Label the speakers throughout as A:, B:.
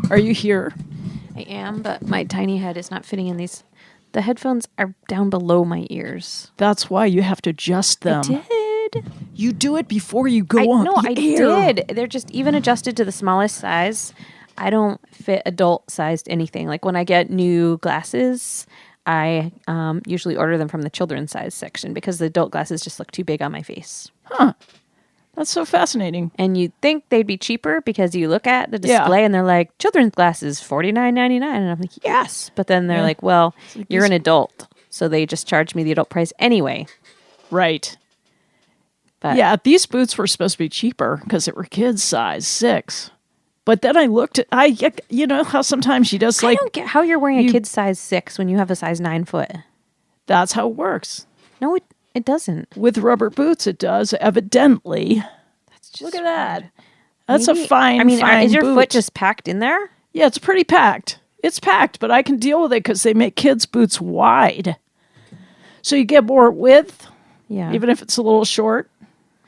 A: Are you here?
B: I am, but my tiny head is not fitting in these. The headphones are down below my ears.
A: That's why you have to adjust them.
B: I did.
A: You do it before you go on the air.
B: I did. They're just even adjusted to the smallest size. I don't fit adult-sized anything. Like when I get new glasses, I usually order them from the children's size section because the adult glasses just look too big on my face.
A: Huh. That's so fascinating.
B: And you'd think they'd be cheaper because you look at the display and they're like, children's glasses, $49.99. And I'm like, yes. But then they're like, well, you're an adult. So they just charge me the adult price anyway.
A: Right.
B: But
A: yeah, these boots were supposed to be cheaper because they were kids size 6. But then I looked at, you know how sometimes you just like.
B: I don't get how you're wearing a kid's size 6 when you have a size 9 foot.
A: That's how it works.
B: No, it doesn't.
A: With rubber boots, it does, evidently.
B: That's just
A: look at that.
B: weird.
A: That's
B: Maybe,
A: a fine
B: is your
A: boot.
B: foot just packed in there?
A: Yeah, it's pretty packed. It's packed, but I can deal with it because they make kids' boots wide. So you get more width, even if it's a little short.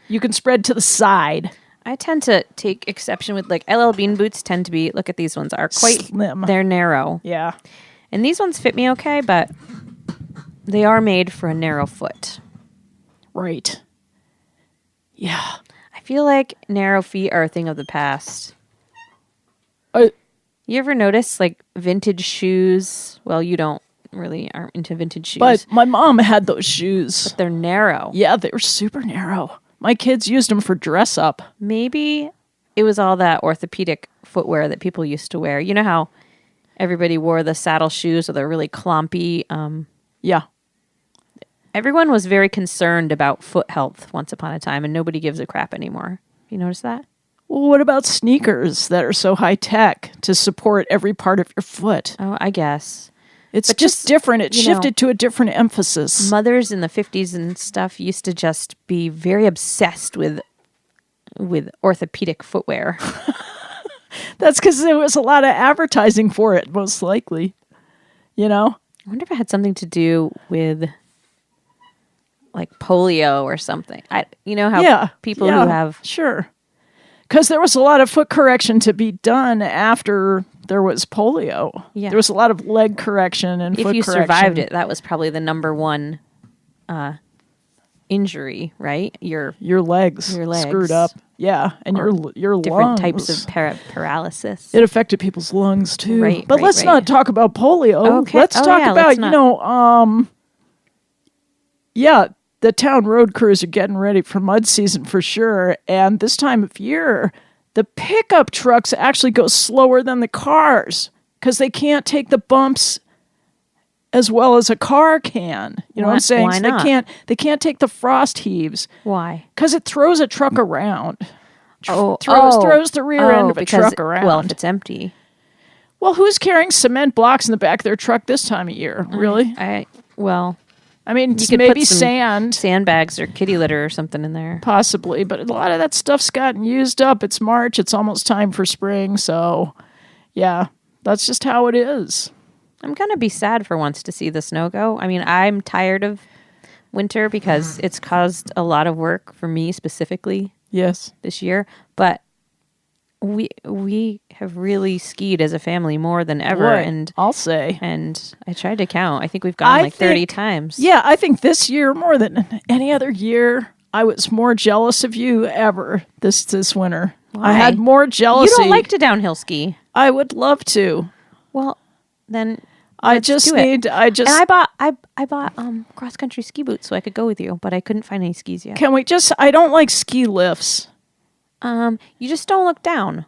A: You can spread to the side.
B: I tend to take exception with, like, LL Bean boots tend to be, look at these ones, are quite
A: slim.
B: They're narrow.
A: Yeah.
B: And these ones fit me okay, but they are made for a narrow foot.
A: Right. Yeah.
B: I feel like narrow feet are a thing of the past. You ever notice, like, vintage shoes? Well, you aren't into vintage shoes.
A: But my mom had those shoes.
B: But they're narrow.
A: Yeah, they were super narrow. My kids used them for dress up.
B: Maybe it was all that orthopedic footwear that people used to wear. You know how everybody wore the saddle shoes or the really clompy.
A: Yeah.
B: Everyone was very concerned about foot health once upon a time, and nobody gives a crap anymore. You notice that?
A: Well, what about sneakers that are so high tech to support every part of your foot?
B: Oh, I guess.
A: It's just different. It shifted to a different emphasis.
B: Mothers in the 50s and stuff used to just be very obsessed with orthopedic footwear.
A: That's because there was a lot of advertising for it, most likely. You know?
B: I wonder if it had something to do with, like, polio or something. You know how people who have...
A: Sure. Because there was a lot of foot correction to be done after there was polio. Yeah. There was a lot of leg correction and foot correction. If you survived
B: it, that was probably the number one injury, right? Your legs
A: screwed up. Yeah, and your
B: different
A: lungs.
B: Types of paralysis.
A: It affected people's lungs too.
B: Right,
A: but let's not talk about polio.
B: Okay.
A: Let's talk about, the town road crews are getting ready for mud season for sure. And this time of year, the pickup trucks actually go slower than the cars because they can't take the bumps as well as a car can. You know what I'm saying?
B: Why not?
A: They can't take the frost heaves.
B: Why?
A: Because it throws a truck around. Throws the rear end of a truck around.
B: Well, if it's empty.
A: Well, who's carrying cement blocks in the back of their truck this time of year? Really?
B: I mean, you could
A: maybe
B: put some
A: sandbags
B: or kitty litter or something in there.
A: Possibly, but a lot of that stuff's gotten used up. It's March. It's almost time for spring. So, yeah, that's just how it is.
B: I'm going to be sad for once to see the snow go. I mean, I'm tired of winter because it's caused a lot of work for me specifically.
A: Yes.
B: This year. But we have really skied as a family more than ever.
A: Boy,
B: and
A: I'll say.
B: And I tried to count. I think we've gone 30 times.
A: Yeah, I think this year more than any other year, I was more jealous of you ever this winter.
B: Why?
A: I had more jealousy.
B: You don't like to downhill ski.
A: I would love to.
B: Well, then
A: I
B: bought cross country ski boots so I could go with you, but I couldn't find any skis yet.
A: I don't like ski lifts.
B: You just don't look down.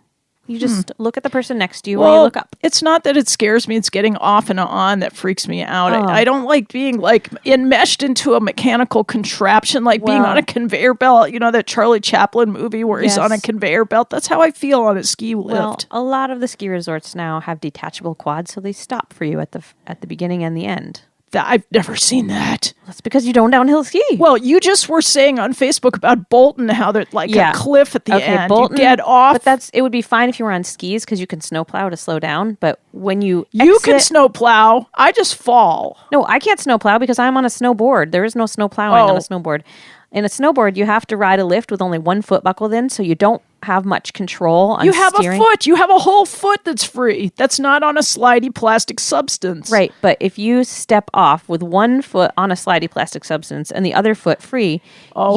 B: You just look at the person next to you or you look up.
A: It's not that it scares me. It's getting off and on that freaks me out. I don't like being like enmeshed into a mechanical contraption, like being on a conveyor belt. You know, that Charlie Chaplin movie where he's on a conveyor belt? That's how I feel on a ski lift.
B: Well, a lot of the ski resorts now have detachable quads, so they stop for you at the beginning and the end.
A: I've never seen that.
B: That's because you don't downhill ski.
A: Well, you just were saying on Facebook about Bolton, how there's like a cliff at the end.
B: Bolton,
A: you get off.
B: But it would be fine if you were on skis because you can snowplow to slow down. But when you
A: can snowplow. I just fall.
B: No, I can't snowplow because I'm on a snowboard. There is no snowplowing on a snowboard. In a snowboard, you have to ride a lift with only one foot buckled in, so you don't have much control on
A: You have
B: steering.
A: a foot. You have a whole foot that's free. That's not on a slidey plastic substance.
B: Right, but if you step off with one foot on a slidey plastic substance and the other foot free,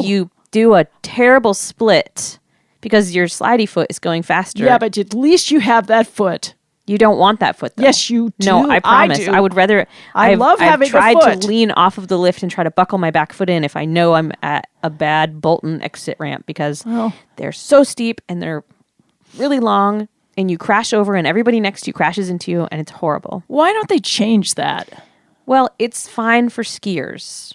B: you do a terrible split because your slidey foot is going faster.
A: Yeah, but at least you have that foot.
B: You don't want that foot, though.
A: Yes, you do.
B: No, I promise.
A: do.
B: I would rather...
A: I love having a
B: tried
A: foot.
B: to lean off of the lift and try to buckle my back foot in if I know I'm at a bad Bolton exit ramp because they're so steep and they're really long and you crash over and everybody next to you crashes into you and it's horrible.
A: Why don't they change that?
B: Well, it's fine for skiers.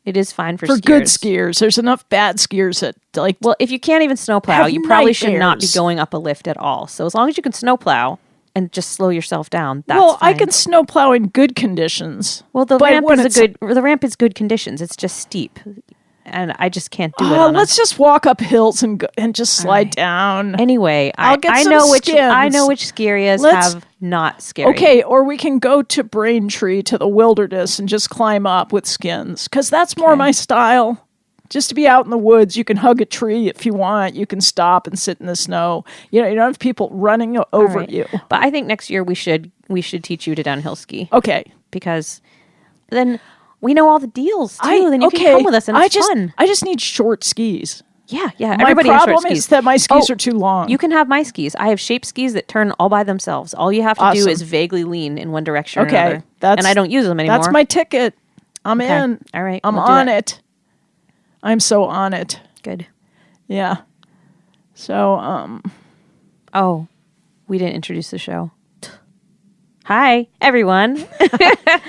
B: It is fine for skiers.
A: For good skiers. There's enough bad skiers that, like...
B: Well, if you can't even snowplow,
A: have
B: you probably should not be
A: nightmares.
B: going up a lift at all. So as long as you can snowplow and just slow yourself down, that's
A: Well,
B: fine.
A: I can snowplow in good conditions.
B: Well, the
A: but
B: ramp
A: when
B: the ramp is good conditions. It's just steep, and I just can't do it. On
A: let's just walk up hills and just slide down.
B: Anyway,
A: I'll get
B: I
A: some
B: know which
A: skins.
B: ski areas
A: Let's-
B: have not scary.
A: Okay, or we can go to Braintree to the wilderness and just climb up with skins, because that's more my style. Just to be out in the woods, you can hug a tree if you want. You can stop and sit in the snow. You don't have people running over
B: Right.
A: you.
B: But I think next year we should teach you to downhill ski
A: Okay.
B: because then we know all the deals too. Then you can come with us and it's fun.
A: I just need short skis.
B: Yeah.
A: My
B: Everybody has short
A: problem
B: skis.
A: is that my skis are too long.
B: You can have my skis. I have shape skis that turn all by themselves. All you have to do
A: Awesome.
B: is vaguely lean in one direction or
A: Okay,
B: another. And I don't use them anymore.
A: That's my ticket. I'm in.
B: All right,
A: I'm
B: we'll do
A: on
B: that.
A: it. I'm so on it.
B: Good.
A: Yeah. So,
B: Oh, we didn't introduce the show. Hi, everyone.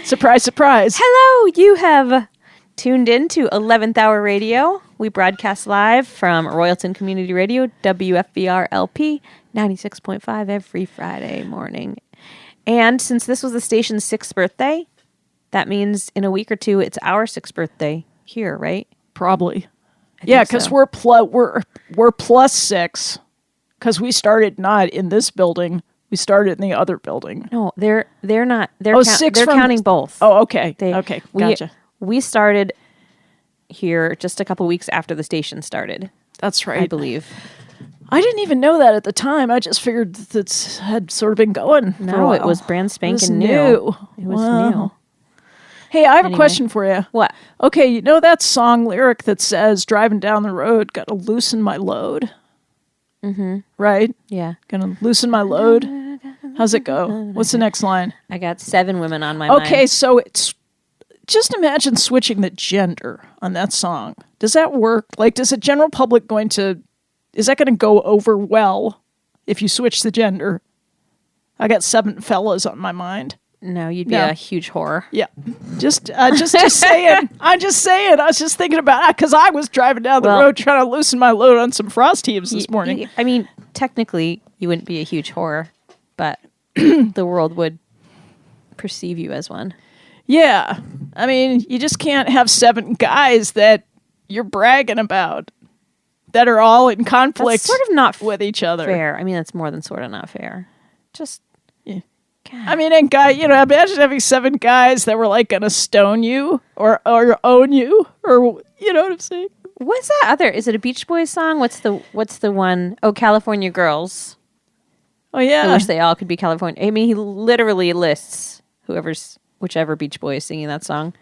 A: surprise, surprise.
B: Hello, you have tuned in to 11th Hour Radio. We broadcast live from Royalton Community Radio, WFBR LP, 96.5 every Friday morning. And since this was the station's 6th birthday, that means in a week or two, it's our 6th birthday here, right?
A: Probably. Yeah,
B: think
A: because
B: so.
A: we're plus 6, because we started not in this building. We started in the other building.
B: No, they're not. They're
A: 6
B: they're
A: from-
B: counting both.
A: Oh, okay.
B: They-
A: Okay, gotcha.
B: We started here just a couple weeks after the station started,
A: That's right.
B: I believe.
A: I didn't even know that at the time. I just figured that it had sort of been going for a
B: No,
A: while.
B: it was brand
A: It was
B: spanking new.
A: new.
B: It was
A: Wow.
B: new.
A: Hey, I have
B: Anyway.
A: a question for you.
B: What?
A: Okay, you know that song lyric that says, driving down the road, gotta loosen my load? Mm-hmm. Right?
B: Yeah.
A: Gonna loosen my load? How's it go? What's the next line?
B: I got 7 women on my mind.
A: Okay, so it's just imagine switching the gender on that song. Does that work? Like, does the general public is that going to go over well if you switch the gender? I got 7 fellas on my mind.
B: No, you'd be
A: No.
B: a huge whore.
A: Yeah, just saying. I'm just saying. I was just thinking about it because I was driving down the
B: Well-
A: road trying to loosen my load on some frost heaves this morning.
B: I mean, technically, you wouldn't be a huge whore, but the world would perceive you as one.
A: Yeah, I mean, you just can't have 7 guys that you're bragging about that are all in conflict
B: That's sort of not
A: with each other.
B: fair. I mean, that's more than sort of not fair. Just,
A: Yeah.
B: God.
A: I mean, and imagine having 7 guys that were like gonna stone you or own you, or you know what I'm saying?
B: What's that other? Is it a Beach Boys song? What's the one? Oh, California Girls.
A: Oh
B: I
A: yeah,
B: wish they all could be California. I mean, he literally lists whichever Beach Boy is singing that song,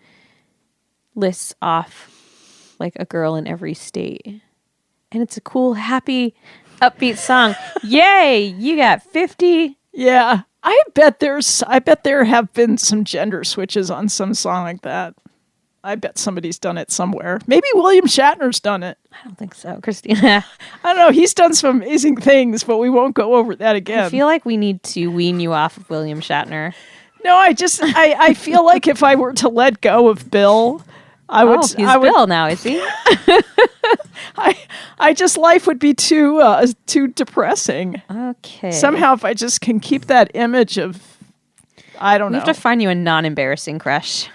B: lists off like a girl in every state. And it's a cool, happy, upbeat song. Yay! You got 50.
A: yeah. I bet there have been some gender switches on some song like that. I bet somebody's done it somewhere. Maybe William Shatner's done it.
B: I don't think so, Kristina.
A: I don't know. He's done some amazing things, but we won't go over that again.
B: I feel like we need to wean you off of William Shatner.
A: No, I feel like if I were to let go of Bill, I would.
B: He's
A: I would,
B: Bill now, is he?
A: I just life would be too depressing.
B: Okay.
A: Somehow, if I just can keep that image of, I don't
B: we
A: know.
B: have to find you a non-embarrassing crush.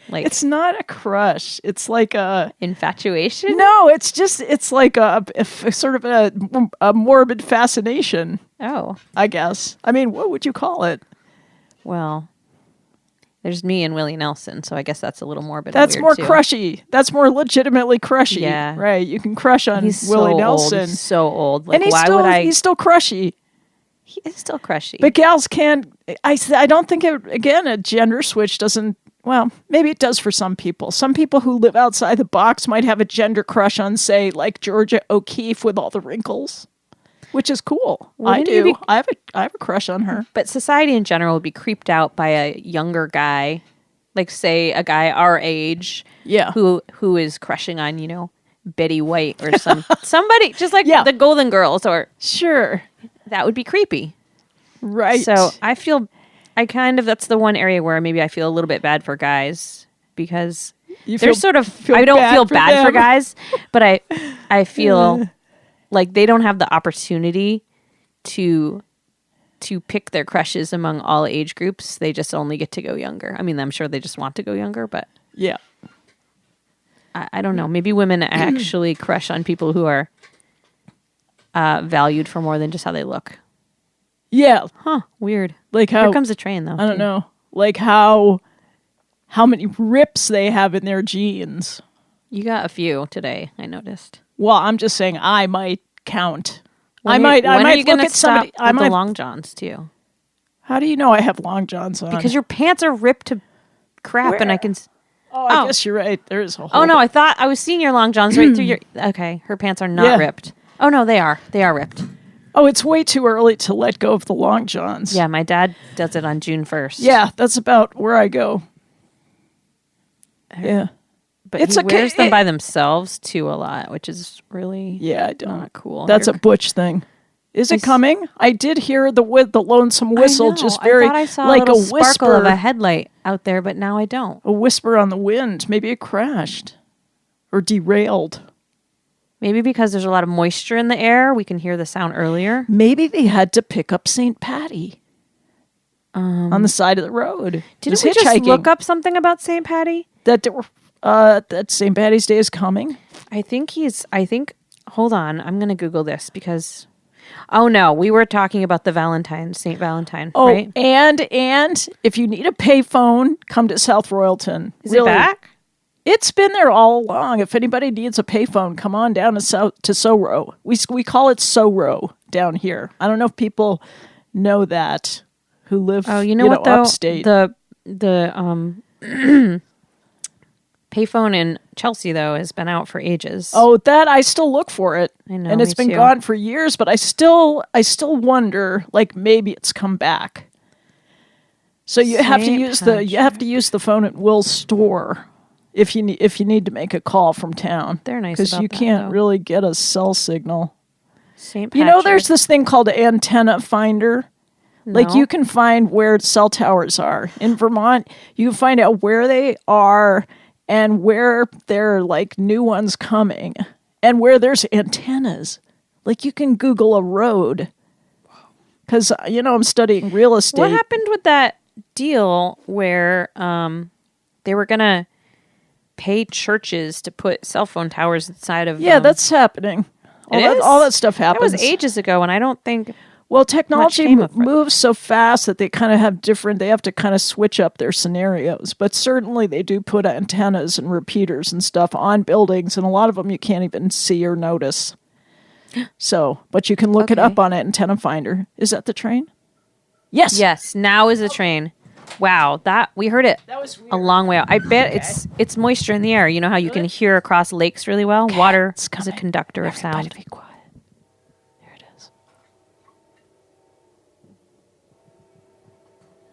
B: Like
A: It's not a crush. It's like a
B: infatuation?
A: no. It's like a sort of a morbid fascination.
B: Oh.
A: I guess. I mean, what would you call it?
B: Well, There's me and Willie Nelson, so I guess that's a little morbid.
A: That's
B: and
A: more
B: weird too.
A: crushy. That's more legitimately crushy.
B: Yeah.
A: Right. You can crush on
B: He's
A: Willie
B: so
A: Nelson.
B: Old. He's so old. Like,
A: And he's
B: why
A: still,
B: would I?
A: he's still crushy.
B: He is still crushy.
A: But gals can't. I don't think again a gender switch doesn't. Well, maybe it does for some people. Some people who live outside the box might have a gender crush on, say, like Georgia O'Keeffe with all the wrinkles, which is cool. I do. I have a crush on her.
B: But society in general would be creeped out by a younger guy, like say a guy our age,
A: Yeah.
B: who is crushing on Betty White or somebody just like
A: Yeah.
B: the Golden Girls, or
A: Sure.
B: that would be creepy.
A: Right.
B: So that's the one area where maybe I feel a little bit bad for guys, because they're sort of, I don't feel bad for guys, but I feel like they don't have the opportunity to pick their crushes among all age groups. They just only get to go younger. I mean, I'm sure they just want to go younger, but
A: yeah.
B: I don't know. Maybe women actually crush on people who are valued for more than just how they look.
A: Yeah.
B: Huh. Weird.
A: Like how
B: Here comes a train, though.
A: I don't know. Like how many rips they have in their jeans.
B: You got a few today, I noticed.
A: Well, I'm just saying I might count.
B: When are you
A: look
B: gonna
A: at somebody.
B: stop with the long johns too?
A: How do you know I have long johns on?
B: Because your pants are ripped to crap,
A: Where?
B: and I can.
A: I guess you're right. There is a whole.
B: Oh no, I thought I was seeing your long johns right through your. Okay, her pants are not ripped. Oh no, they are. They are ripped.
A: Oh, it's way too early to let go of the long johns.
B: Yeah, my dad does it on June 1st.
A: Yeah, that's about where I go. Yeah.
B: But he wears them by themselves too a lot, which is really
A: not
B: cool.
A: That's a butch thing. Is it coming? I did hear the lonesome whistle, just very
B: I thought I saw
A: like
B: a
A: a
B: sparkle
A: whisper
B: of a headlight out there, but now I don't.
A: A whisper on the wind. Maybe it crashed or derailed.
B: Maybe because there's a lot of moisture in the air, we can hear the sound earlier.
A: Maybe they had to pick up St. Patty on the side of the road.
B: Didn't we just look up something about St. Patty?
A: That St. Patty's Day is coming?
B: Hold on, I'm going to Google this because, oh no, we were talking about the St. Valentine, right?
A: and if you need a payphone, come to South Royalton.
B: Is it back?
A: It's been there all along. If anybody needs a payphone, come on down to Soro. We call it Soro down here. I don't know if people know that who live what, though? Upstate.
B: The payphone in Chelsea, though, has been out for ages.
A: Oh, that I still look for it.
B: I know,
A: and it's been gone for years, but I still wonder, like, maybe it's come back. So you have to use the phone at Will's store if you need to make a call from town.
B: They're nice
A: because
B: about
A: you
B: that,
A: can't
B: though.
A: really get a cell signal.
B: St. Patrick.
A: There's this thing called antenna finder.
B: No.
A: Like you can find where cell towers are in Vermont. You can find out where they are and where there are like new ones coming and where there's antennas. Like you can Google a road. Because, I'm studying real estate.
B: What happened with that deal where they were going to pay churches to put cell phone towers inside of...
A: Yeah, that's happening. All that stuff happens.
B: That was ages ago, and I don't think...
A: Well, technology moves so fast that they kind of have they have to kind of switch up their scenarios. But certainly they do put antennas and repeaters and stuff on buildings, and a lot of them you can't even see or notice. So, but you can look it up on Antenna Finder. Is that the train? Yes.
B: Yes, now is the train. Wow, we heard it a long way out. I bet it's moisture in the air. You know how you can hear across lakes really well?
A: Okay,
B: water is a conductor of sound.
A: Everybody be quiet. Here it is.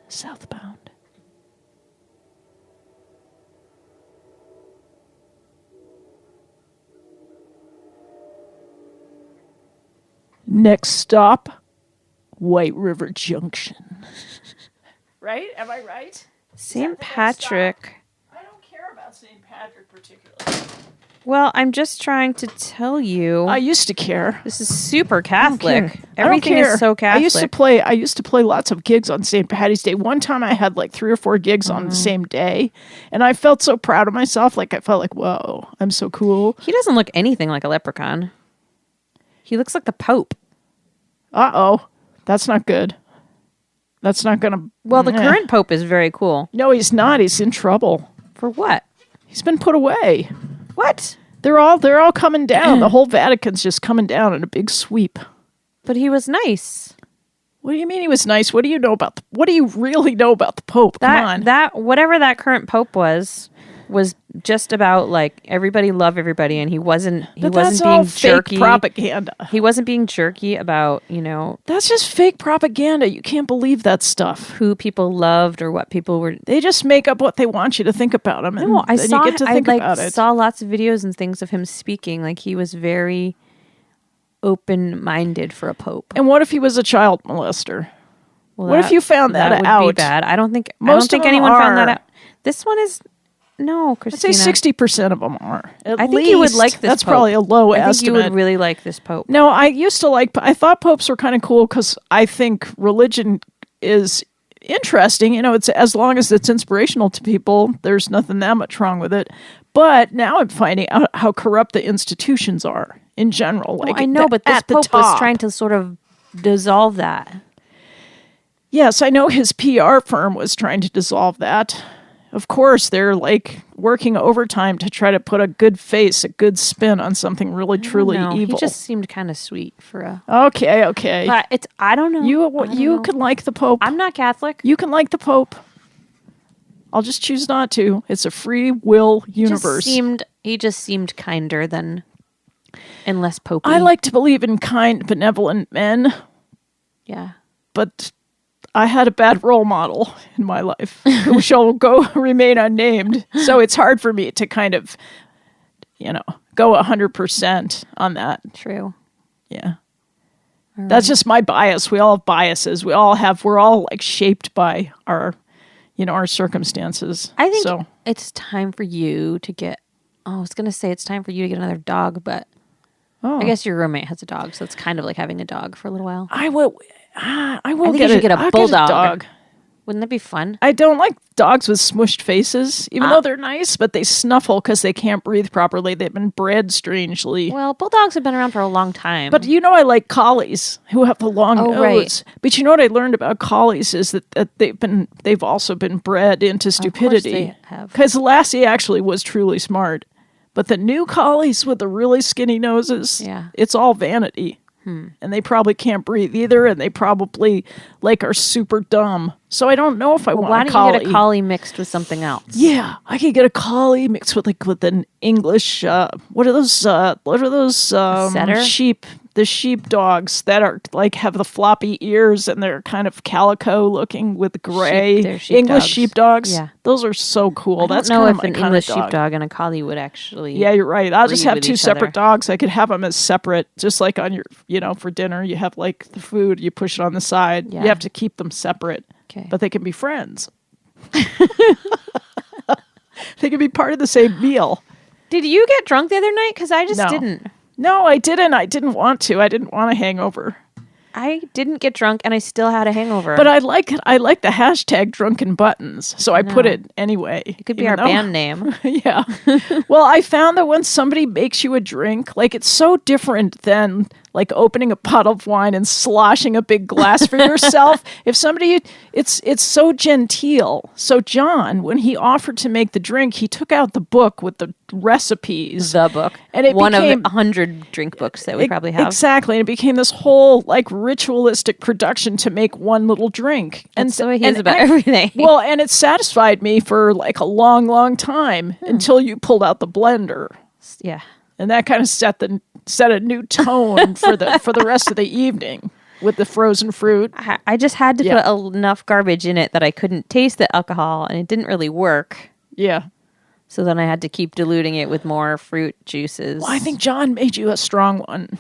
A: Southbound. Next stop, White River Junction. Right? Am I right?
B: St. Patrick.
A: I don't care about St. Patrick particularly.
B: Well, I'm just trying to tell you.
A: I used to care.
B: This is super Catholic.
A: Everything
B: is so Catholic.
A: I used to play lots of gigs on St. Patty's Day. One time I had like 3 or 4 gigs on the same day, and I felt so proud of myself. Like I felt like, whoa, I'm so cool.
B: He doesn't look anything like a leprechaun. He looks like the Pope.
A: Uh-oh. That's not good. That's not going to...
B: Well, the current Pope is very cool.
A: No, he's not. He's in trouble.
B: For what?
A: He's been put away.
B: What?
A: They're all coming down. The whole Vatican's just coming down in a big sweep.
B: But he was nice.
A: What do you mean he was nice? What do you know about what do you really know about the Pope? Come on.
B: Whatever that current Pope was just about like everybody love everybody, and he wasn't being jerky.
A: Fake propaganda.
B: He wasn't being jerky about,
A: That's just fake propaganda. You can't believe that stuff.
B: Who people loved or what people were.
A: They just make up what they want you to think about them, and
B: I
A: then you get to think about it.
B: Saw lots of videos and things of him speaking. Like he was very open-minded for a pope.
A: And what if he was a child molester?
B: Well,
A: what if you found that
B: would
A: out?
B: Be bad. I don't think anyone
A: are.
B: found that out. This one is no, Kristina.
A: I'd say 60% of them are.
B: I think you would like this.
A: That's
B: Pope.
A: probably a low estimate.
B: I think you would really like this Pope.
A: No, I thought popes were kind of cool because I think religion is interesting. It's as long as it's inspirational to people, there's nothing that much wrong with it. But now I'm finding out how corrupt the institutions are in general. Like,
B: I know, but this Pope was trying to sort of dissolve that.
A: Yes, I know his PR firm was trying to dissolve that. Of course, they're like working overtime to try to put a good face, a good spin on something really, truly evil.
B: He just seemed kind of sweet for a...
A: Okay.
B: But I don't know.
A: You can like the Pope.
B: I'm not Catholic.
A: You can like the Pope. I'll just choose not to. It's a free will universe.
B: He just seemed kinder than... and less popey.
A: I like to believe in kind, benevolent men.
B: Yeah.
A: But I had a bad role model in my life who shall remain unnamed. So it's hard for me to kind of, go 100% on that.
B: True.
A: Yeah. Right. That's just my bias. We all have biases. We're all like shaped by our circumstances.
B: I think it's time for you to get, I was going to say it's time for you to get another dog, but I guess your roommate has a dog, so it's kind of like having a dog for a little while.
A: I think
B: you should get a bulldog. Dog. Wouldn't that be fun?
A: I don't like dogs with smushed faces, even though they're nice, but they snuffle because they can't breathe properly. They've been bred strangely.
B: Well, bulldogs have been around for a long time.
A: But I like collies who have the long nose. Right. But what I learned about collies is that they've also been bred into stupidity.
B: Of course they have.
A: Because Lassie actually was truly smart. But the new collies with the really skinny noses, it's all vanity. And they probably can't breathe either, and they probably are super dumb. So I don't know if I want a collie.
B: Why don't you get a collie mixed with something else?
A: Yeah, I could get a collie mixed with an English. What are those?
B: Setter?
A: Sheep. The sheep dogs that are have the floppy ears and they're kind of calico looking with gray. English sheepdogs.
B: Yeah,
A: those are so cool.
B: I don't know if an English sheepdog and a collie would actually.
A: Yeah, you're right. I'll just have two separate dogs. I could have them as separate, just like on your, for dinner. You have the food, you push it on the side. Yeah. You have to keep them separate, but they can be friends. They can be part of the same meal.
B: Did you get drunk the other night? Because I just didn't.
A: No, I didn't. I didn't want to. I didn't want a hangover.
B: I didn't get drunk, and I still had a hangover.
A: But I like the hashtag drunken buttons, so I put it anyway.
B: It could be our band name.
A: Yeah. Well, I found that when somebody makes you a drink, it's so different than opening a bottle of wine and sloshing a big glass for yourself. If somebody, it's so genteel. So John, when he offered to make the drink, he took out the book with the recipes.
B: The book.
A: And it
B: one
A: became,
B: of 100 drink books that we probably have.
A: Exactly. And it became this whole ritualistic production to make one little drink.
B: And so he is about everything.
A: Well, and it satisfied me for a long, long time until you pulled out the blender.
B: Yeah.
A: And that kind of set a new tone for the rest of the evening with the frozen fruit.
B: I just had to put enough garbage in it that I couldn't taste the alcohol, and it didn't really work.
A: Yeah.
B: So then I had to keep diluting it with more fruit juices.
A: Well, I think John made you a strong one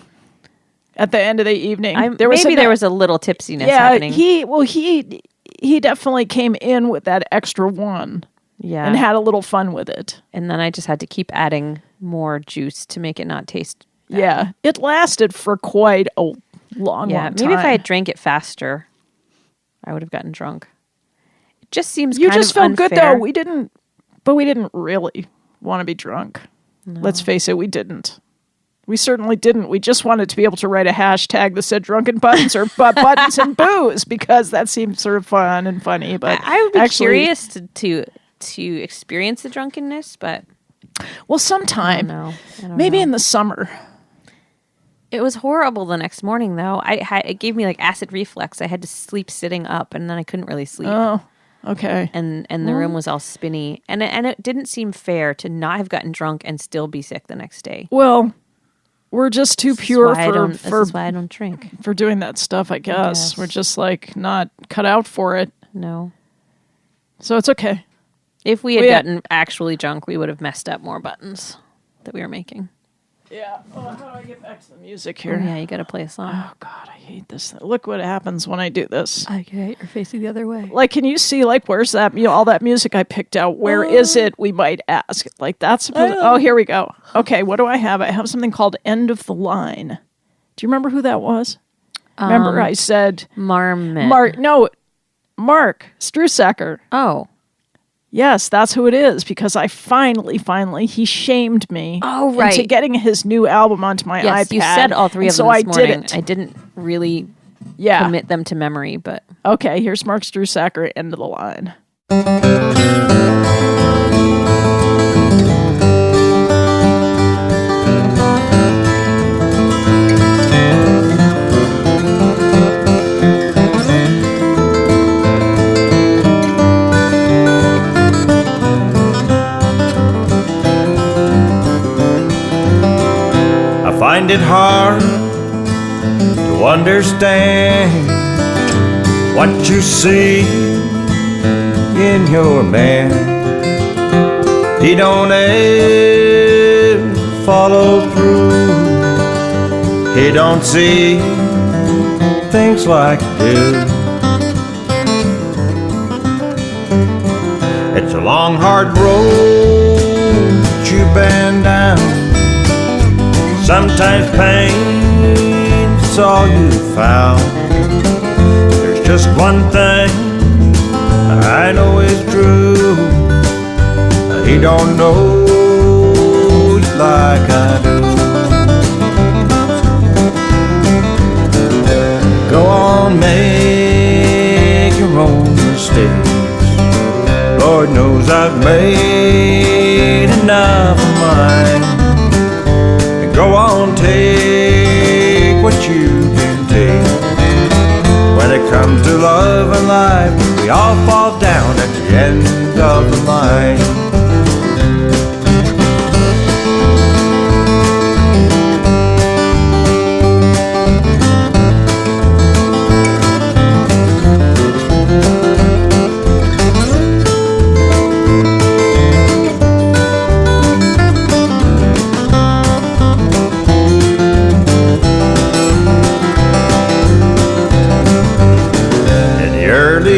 A: at the end of the evening.
B: There was a little tipsiness happening.
A: He definitely came in with that extra one.
B: Yeah.
A: And had a little fun with it.
B: And then I just had to keep adding more juice to make it not taste bad.
A: Yeah. It lasted for quite a long time.
B: Maybe if I had drank it faster, I would have gotten drunk. It just seems
A: You
B: kind
A: just
B: of
A: felt
B: unfair.
A: good, though. We didn't really want to be drunk. No. Let's face it, we didn't. We certainly didn't. We just wanted to be able to write a hashtag that said drunken buttons or buttons and booze because that seemed sort of fun and funny. But
B: I would be curious to experience the drunkenness, but
A: well, sometime,
B: I don't
A: maybe
B: know.
A: in the summer.
B: It was horrible the next morning, though. It gave me like acid reflux. I had to sleep sitting up, and then I couldn't really sleep.
A: Oh, okay.
B: And the room was all spinny, and it didn't seem fair to not have gotten drunk and still be sick the next day.
A: Well, we're just too pure
B: This is why I don't drink.
A: for doing that stuff, I guess. We're just like not cut out for it.
B: No.
A: So it's okay.
B: If we had gotten actually drunk, we would have messed up more buttons that we were making.
A: Yeah. Oh, how do I get back to the music here?
B: Oh, yeah, you got to play a song.
A: Oh, God, I hate this. Look what happens when I do this.
B: I hate you're facing the other way.
A: Like, can you see, like, where's that, all that music I picked out? Where is it, we might ask? Like, that's supposed oh, here we go. Okay, what do I have? I have something called End of the Line. Do you remember who that was? Remember I said...
B: Marmot.
A: Mark Strusacker.
B: Oh.
A: Yes, that's who it is, because I finally, he shamed me into getting his new album onto my iPad.
B: You said all three of them this morning.
A: Did it.
B: I didn't really commit them to memory, but...
A: Okay, here's Mark Strusacker, End of the Line.
C: I find it hard to understand what you see in your man. He don't ever follow through. He don't see things like you do. It's a long, hard road that you've been down. Sometimes pain's all you found. There's just one thing I know is true. He don't know you like I do. Go on, make your own mistakes. Lord knows I've made enough of mine. Go on, take what you can take. When it comes to love and life, we all fall down at the end of the line.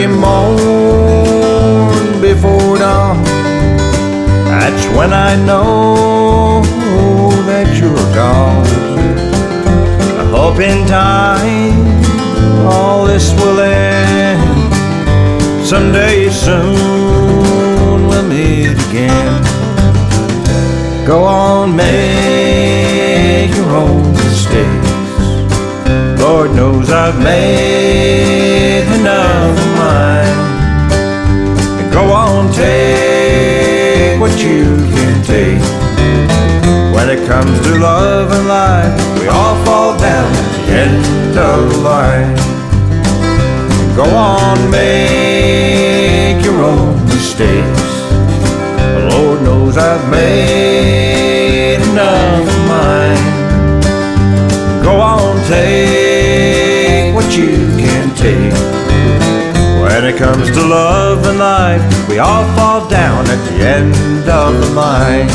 C: Morn before dawn, that's when I know that you're gone. I hope in time all this will end. Someday soon we'll meet again. Go on, make your own mistakes. Lord knows I've made enough of mine. And go on, take what you can take. When it comes to love and life, we all fall down at the end of the line. And go on, make your own mistakes. The Lord knows I've made enough of mine. Go on, take what you can take. When it comes to love and life, we all fall down at the end of the line.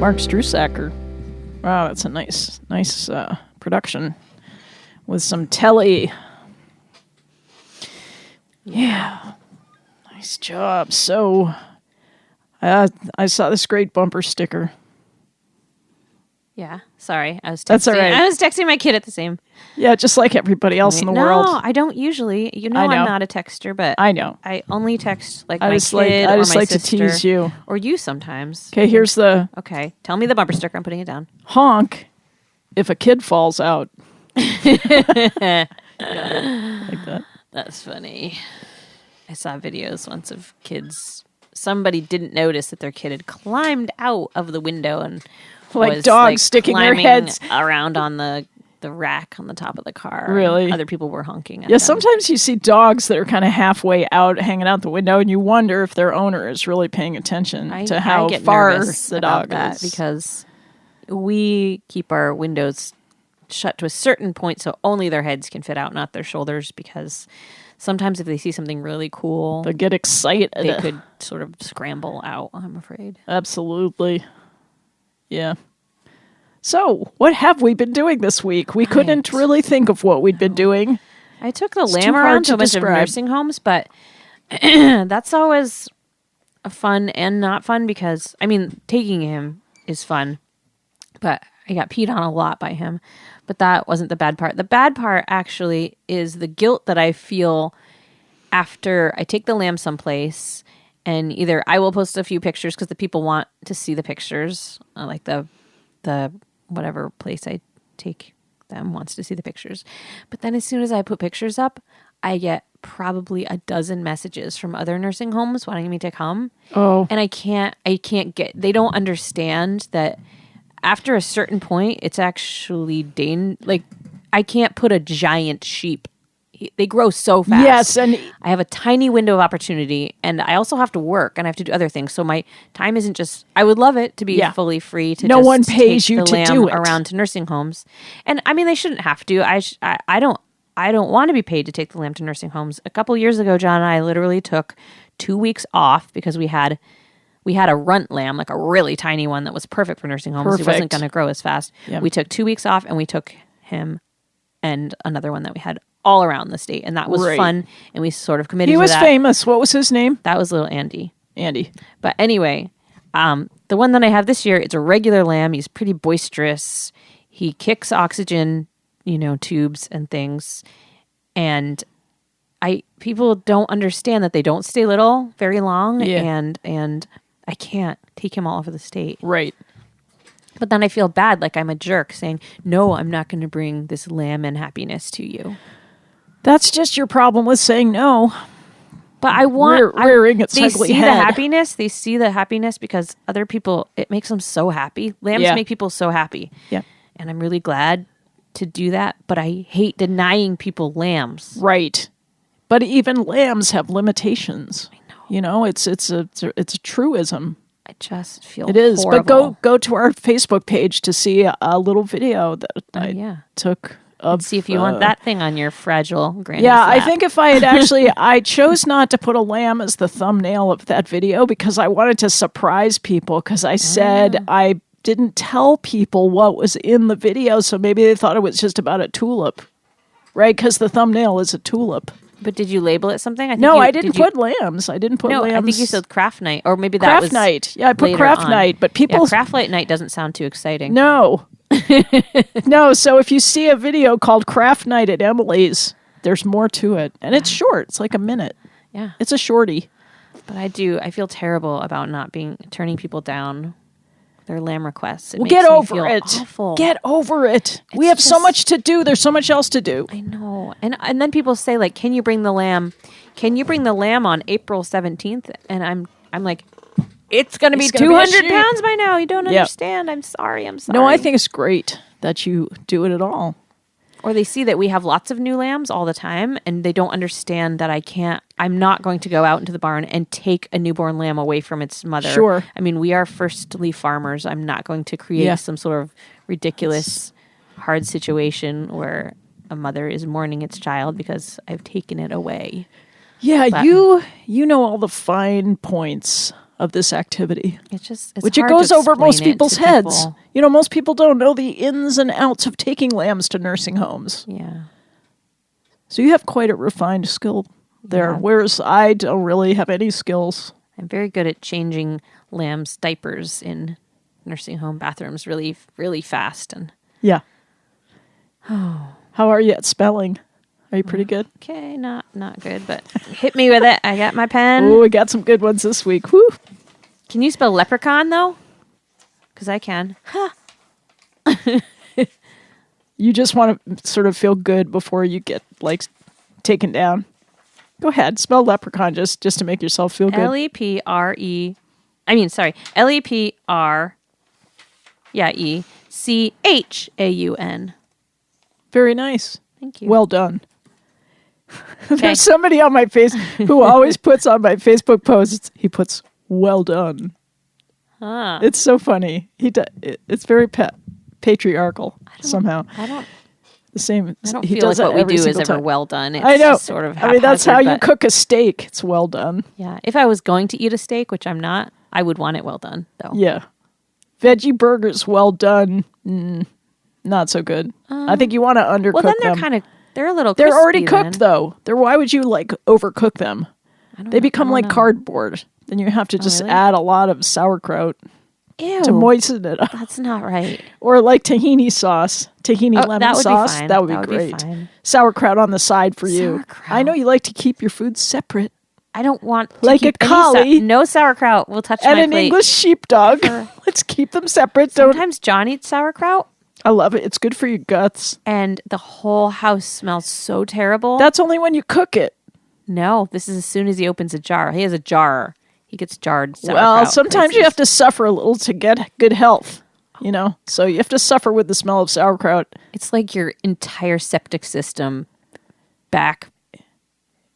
A: Mark Strusacker. Wow, that's a nice production with some telly. Yeah, nice job. So, I saw this great bumper sticker.
B: Yeah, sorry. I was texting.
A: That's all right.
B: I was texting my kid at the same.
A: Yeah, just like everybody else in the world.
B: No, I don't usually. You know, I'm not a texter, but
A: I know.
B: I only text like
A: I
B: my
A: just
B: kid
A: I
B: or
A: just
B: my
A: like
B: sister,
A: to tease you.
B: or you sometimes.
A: Okay, here's the
B: Okay, tell me the bumper sticker. I'm putting it down.
A: honk if a kid falls out. Like that.
B: That's funny. I saw videos once of kids. Somebody didn't notice that their kid had climbed out of the window and
A: Like
B: was,
A: dogs sticking their
B: climbing
A: heads
B: around on the rack on the top of the car.
A: Really?
B: Other people were honking at
A: Yeah,
B: them.
A: sometimes you see dogs that are kind of halfway out, hanging out the window, and you wonder if their owner is really paying attention to how
B: I get
A: far
B: nervous
A: the
B: about
A: dog
B: that
A: is.
B: because we keep our windows shut to a certain point so only their heads can fit out, not their shoulders, because sometimes if they see something really cool,
A: They get excited.
B: they could sort of scramble out, I'm afraid.
A: Absolutely. Yeah. So, what have we been doing this week? We couldn't really think of what we'd been doing.
B: I took the
A: It's too
B: lamb
A: hard
B: around
A: to
B: to a bunch
A: describe.
B: of nursing homes, but that's always a fun and not fun because, I mean, taking him is fun, but I got peed on a lot by him. But that wasn't the bad part. The bad part actually is the guilt that I feel after I take the lamb someplace and either I will post a few pictures because the people want to see the pictures, like the whatever place I take them wants to see the pictures. But then as soon as I put pictures up, I get probably a dozen messages from other nursing homes wanting me to come.
A: Oh.
B: And I can't get, they don't understand that after a certain point, it's actually like I can't put a giant sheep. They grow so fast.
A: Yes, and
B: I have a tiny window of opportunity, and I also have to work, and I have to do other things. So my time isn't just. I would love it to be fully free to.
A: No
B: just
A: one pays
B: take
A: you
B: the
A: to
B: lamb
A: do it.
B: around to nursing homes, and I mean they shouldn't have to. I don't want to be paid to take the lamb to nursing homes. A couple years ago, John and I literally took 2 weeks off because we had a runt lamb, like a really tiny one that was perfect for nursing homes. He wasn't
A: Perfect.
B: going to grow as fast.
A: Yep.
B: We took 2 weeks off, and we took him and another one that we had all around the state, and that was
A: Right.
B: fun. And we sort of committed.
A: he
B: to
A: was
B: that.
A: famous. What was his name?
B: That was little Andy.
A: Andy.
B: But anyway, the one that I have this year, it's a regular lamb. He's pretty boisterous. He kicks oxygen, tubes and things. And people don't understand that they don't stay little very long.
A: Yeah.
B: And I can't take him all over the state.
A: Right.
B: But then I feel bad, like I'm a jerk saying, no, I'm not going to bring this lamb and happiness to you.
A: That's just your problem with saying no.
B: But I want
A: rearing its
B: they
A: ugly
B: see
A: head.
B: the happiness. They see the happiness because other people, it makes them so happy. Lambs
A: Yeah.
B: make people so happy.
A: Yeah.
B: And I'm really glad to do that. But I hate denying people lambs.
A: Right. But even lambs have limitations. I know. It's a truism.
B: I just feel
A: It is.
B: horrible.
A: But go to our Facebook page to see a little video that I took of.
B: See if you want that thing on your fragile granny's
A: Yeah, I
B: lap.
A: think if I had I chose not to put a lamb as the thumbnail of that video because I wanted to surprise people because I said I didn't tell people what was in the video, so maybe they thought it was just about a tulip, right? Because the thumbnail is a tulip.
B: But did you label it something? I think
A: No, I didn't put lambs. I didn't put lambs.
B: I think you said craft night, or maybe that
A: craft
B: was
A: night. Yeah, I put
B: later
A: craft
B: on.
A: night, but people
B: Yeah, craft light night doesn't sound too exciting.
A: No. No, so if you see a video called Craft Night at Emily's, there's more to it. And it's short. It's like a minute.
B: Yeah.
A: It's a shorty.
B: But I feel terrible about turning people down their lamb requests. It
A: Well,
B: makes
A: get
B: me
A: over
B: feel
A: it.
B: awful.
A: Get over it. We have so
B: just-
A: much to do. There's so much else to do.
B: I know. And then people say like, "Can you bring the lamb? Can you bring the lamb on April 17th?" And I'm like, "It's going to be
A: It's gonna be a
B: 200
A: shoot.
B: pounds by now. You don't
A: Yep.
B: understand. I'm sorry.
A: No, I think it's great that you do it at all.
B: Or they see that we have lots of new lambs all the time, and they don't understand that I'm not going to go out into the barn and take a newborn lamb away from its mother.
A: Sure.
B: I mean, we are firstly farmers. I'm not going to create some sort of ridiculous, hard situation where a mother is mourning its child because I've taken it away.
A: Yeah,
B: But-
A: you know all the fine points of this activity.
B: It's
A: Which it
B: hard
A: goes
B: to
A: over most
B: explain it
A: people's
B: to
A: heads.
B: people.
A: You know, most people don't know the ins and outs of taking lambs to nursing homes.
B: Yeah.
A: So you have quite a refined skill there,
B: Yeah.
A: whereas I don't really have any skills.
B: I'm very good at changing lambs' diapers in nursing home bathrooms really, really fast. And
A: Yeah. How are you at spelling? Are you pretty good?
B: okay, not good, but hit me with it. I got my pen.
A: Oh, we got some good ones this week. Woo!
B: Can you spell leprechaun though? Because I can.
A: You just want to sort of feel good before you get like taken down. Go ahead, spell leprechaun just to make yourself feel good.
B: Lepre. I mean, sorry, Lepr. Yeah, ECHAUN.
A: Very nice.
B: Thank you.
A: Well done.
B: Okay.
A: There's somebody on my face who always puts on my Facebook posts. He puts "well done."
B: Huh.
A: It's so funny. It's very patriarchal somehow.
B: I don't
A: The same.
B: I don't
A: he
B: feel like
A: does that
B: what we
A: every
B: do is
A: single
B: ever
A: time.
B: well done. It's
A: I know.
B: just sort of
A: I mean, that's how
B: haphazard,
A: you
B: but-
A: cook a steak. It's well done.
B: Yeah. If I was going to eat a steak, which I'm not, I would want it well done, though.
A: Yeah. Veggie burgers, well done. Not so good. I think you want to undercook
B: Well, then they're
A: them.
B: they're a little
A: They're
B: crispy
A: already cooked,
B: then.
A: though. Why would you like overcook them? They become
B: I
A: like
B: don't know.
A: cardboard. Then you have to just
B: really?
A: add a lot of sauerkraut
B: Ew.
A: to moisten it up.
B: That's not right.
A: Or like tahini sauce, tahini lemon
B: that would
A: sauce.
B: be fine.
A: That would be
B: That would be
A: great.
B: fine.
A: Sauerkraut on the side for you.
B: Sauerkraut.
A: I know you like to keep your food separate.
B: I don't want to
A: Like
B: keep
A: a
B: any
A: collie.
B: no sauerkraut will touch
A: And
B: my
A: an
B: plate.
A: English sheepdog. Let's keep them separate. Don't.
B: Sometimes John eats sauerkraut,
A: I love it. It's good for your guts.
B: and the whole house smells so terrible.
A: That's only when you cook it.
B: No, this is as soon as he opens a jar. He has a jar. He gets jarred sauerkraut.
A: Well, sometimes you
B: places.
A: have to suffer a little to get good health. You know, so you have to suffer with the smell of sauerkraut.
B: It's like your entire septic system back